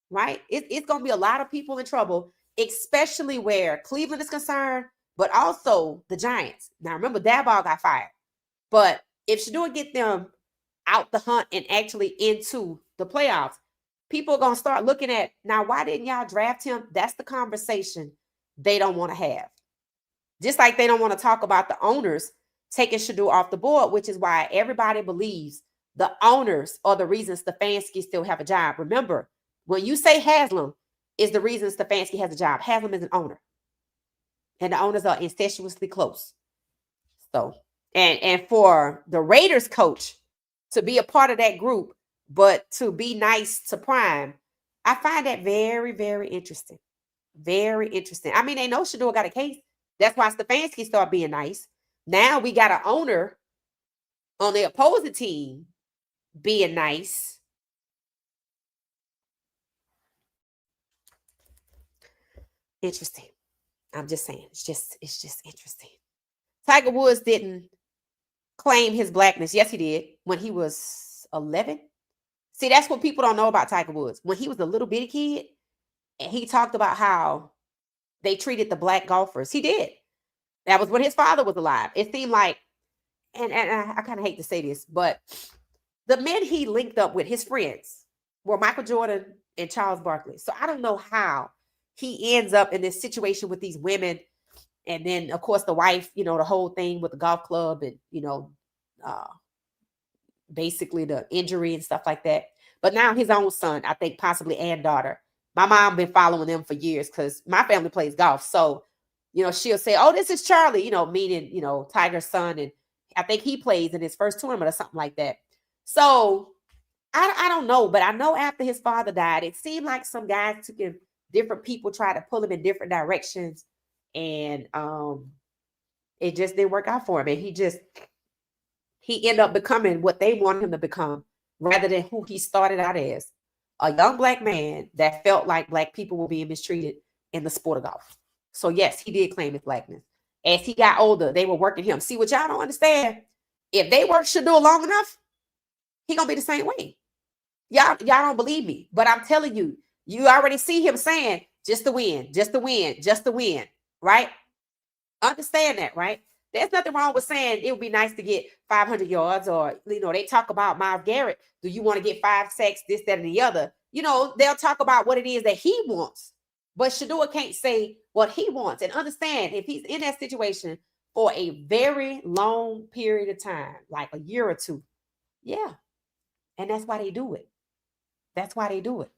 right? It's going to be a lot of people in trouble, especially where Cleveland is concerned, but also the Giants. Now, remember, Daboll got fired. But if Shedeur get them out the hunt and actually into the playoffs, people are going to start looking at, now, why didn't y'all draft him? That's the conversation they don't want to have. Just like they don't want to talk about the owners taking Shedeur off the board, which is why everybody believes the owners are the reason Stfansky still have a job. Remember, when you say Haslam is the reason Stfansky has a job, Haslam is an owner. And the owners are incestuously close. So, and for the Raiders coach to be a part of that group, but to be nice to Prime, I find that very, very interesting. Very interesting. I mean, they know Shedeur got a case. That's why Stfansky started being nice. Now we got an owner on the opposing team being nice. Interesting. I'm just saying, it's just interesting. Tiger Woods didn't claim his blackness. Yes, he did when he was 11. See, that's what people don't know about Tiger Woods. When he was a little bitty kid, and he talked about how they treated the black golfers. He did. That was when his father was alive. It seemed like, and I kind of hate to say this, but the men he linked up with, his friends, were Michael Jordan and Charles Barkley. So I don't know how he ends up in this situation with these women. And then, of course, the wife, the whole thing with the golf club and, basically the injury and stuff like that. But now his own son, I think possibly, and daughter. My mom been following them for years because my family plays golf. So, she'll say, oh, this is Charlie, meaning, Tiger's son. And I think he plays in his first tournament or something like that. So I don't know, but I know after his father died, it seemed like some guys took him, different people tried to pull him in different directions. And it just didn't work out for him. And he ended up becoming what they wanted him to become rather than who he started out as, a young black man that felt like black people were being mistreated in the sport of golf. So yes, he did claim his blackness. As he got older, they were working him. See, what y'all don't understand, if they work Shedeur long enough, he gonna be the same way. Y'all don't believe me, but I'm telling you, you already see him saying, just to win, just to win, just to win, right? Understand that, right? There's nothing wrong with saying it would be nice to get 500 yards, or, they talk about Myles Garrett. Do you want to get 5 sacks, this, that, and the other? They'll talk about what it is that he wants. But Shedeur can't say what he wants. And understand, if he's in that situation for a very long period of time, like a year or two, yeah. And that's why they do it. That's why they do it.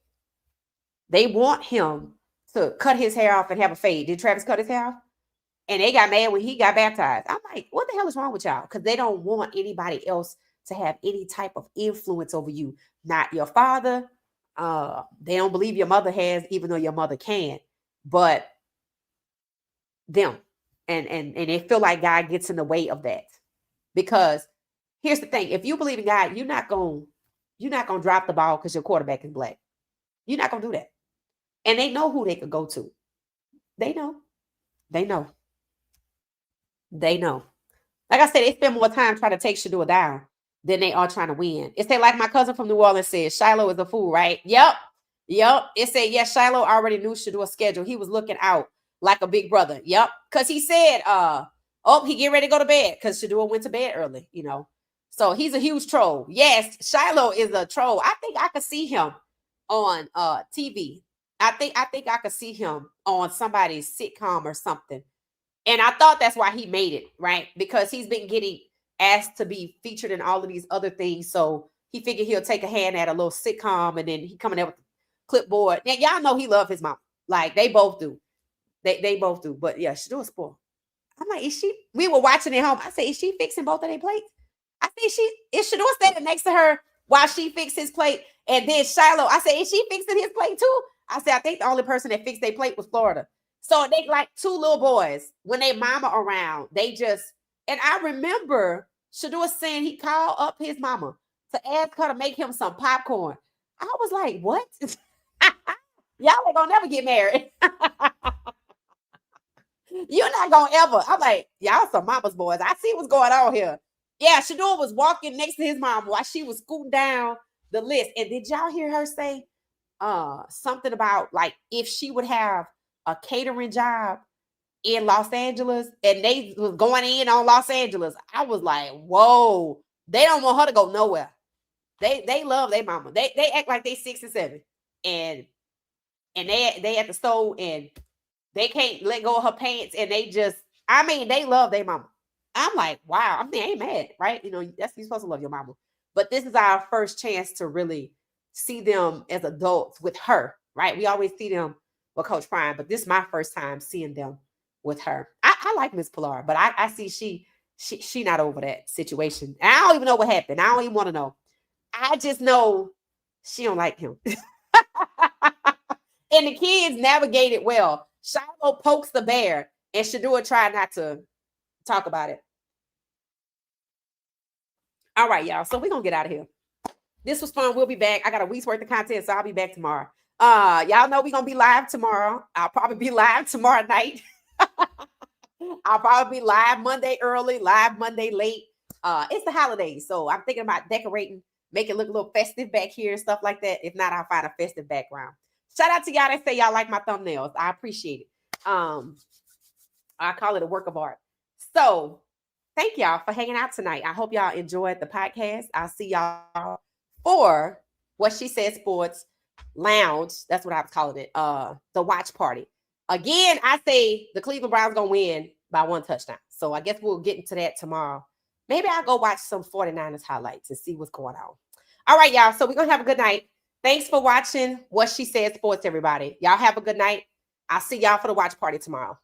They want him to cut his hair off and have a fade. Did Travis cut his hair off? And they got mad when he got baptized. I'm like, what the hell is wrong with y'all? Because they don't want anybody else to have any type of influence over you. Not your father. They don't believe your mother has, even though your mother can, but them. And they feel like God gets in the way of that. Because here's the thing: if you believe in God, you're not gonna drop the ball because your quarterback is black. You're not gonna do that. And they know who they could go to. They know. They know. They know. Like I said, they spend more time trying to take Shedeur down than they are trying to win. It said, like my cousin from New Orleans said, Shilo is a fool, right? Yep. It said, yes, Shilo already knew Shedeur's schedule. He was looking out like a big brother. Yep. Because he said, he get ready to go to bed because Shedeur went to bed early, So he's a huge troll. Yes, Shilo is a troll. I think I could see him on TV. I think I could see him on somebody's sitcom or something. And I thought that's why he made it, right? Because he's been getting asked to be featured in all of these other things. So he figured he'll take a hand at a little sitcom, and then he coming there with the clipboard. Now, y'all know he love his mom. Like, they both do. They both do. But yeah, Shedeur spoiled. I'm like, we were watching at home. I said, is she fixing both of their plates? I said, is Shedeur standing next to her while she fixed his plate? And then Shilo, I said, is she fixing his plate too? I said, I think the only person that fixed their plate was Florida. So they like two little boys. When they mama around, and I remember Shedeur saying he called up his mama to ask her to make him some popcorn. I was like, what? Y'all ain't gonna never get married. You're not gonna ever. I'm like, y'all some mama's boys. I see what's going on here. Yeah, Shedeur was walking next to his mom while she was scooting down the list. And did y'all hear her say something about like if she would have a catering job in Los Angeles and they was going in on Los Angeles? I was like, whoa, they don't want her to go nowhere. They love their mama. They act like they 6 and 7. And they at the stove and they can't let go of her pants, and they love their mama. I'm like, wow. I ain't mad, right? You're supposed to love your mama. But this is our first chance to really see them as adults with her, right? We always see them with Coach Prime, but this is my first time seeing them with her. I like Miss Pilar, but I see she not over that situation. And I don't even know what happened. I don't even want to know. I just know she don't like him. And the kids navigated well. Shilo pokes the bear, and Shedeur tried not to talk about it. All right, y'all. So we're going to get out of here. This was fun. We'll be back. I got a week's worth of content, so I'll be back tomorrow. Y'all know we're going to be live tomorrow. I'll probably be live tomorrow night. I'll probably be live Monday early, live Monday late. It's the holidays, so I'm thinking about decorating, make it look a little festive back here and stuff like that. If not, I'll find a festive background. Shout out to y'all that say y'all like my thumbnails. I appreciate it. I call it a work of art. So thank y'all for hanging out tonight. I hope y'all enjoyed the podcast. I'll see y'all for What She Said Sports Lounge. That's what I was calling it. The watch party. Again, I say the Cleveland Browns gonna win by 1 touchdown. So I guess we'll get into that tomorrow. Maybe I'll go watch some 49ers highlights and see what's going on. All right, y'all. So we're gonna have a good night. Thanks for watching What She Said Sports, everybody. Y'all have a good night. I'll see y'all for the watch party tomorrow.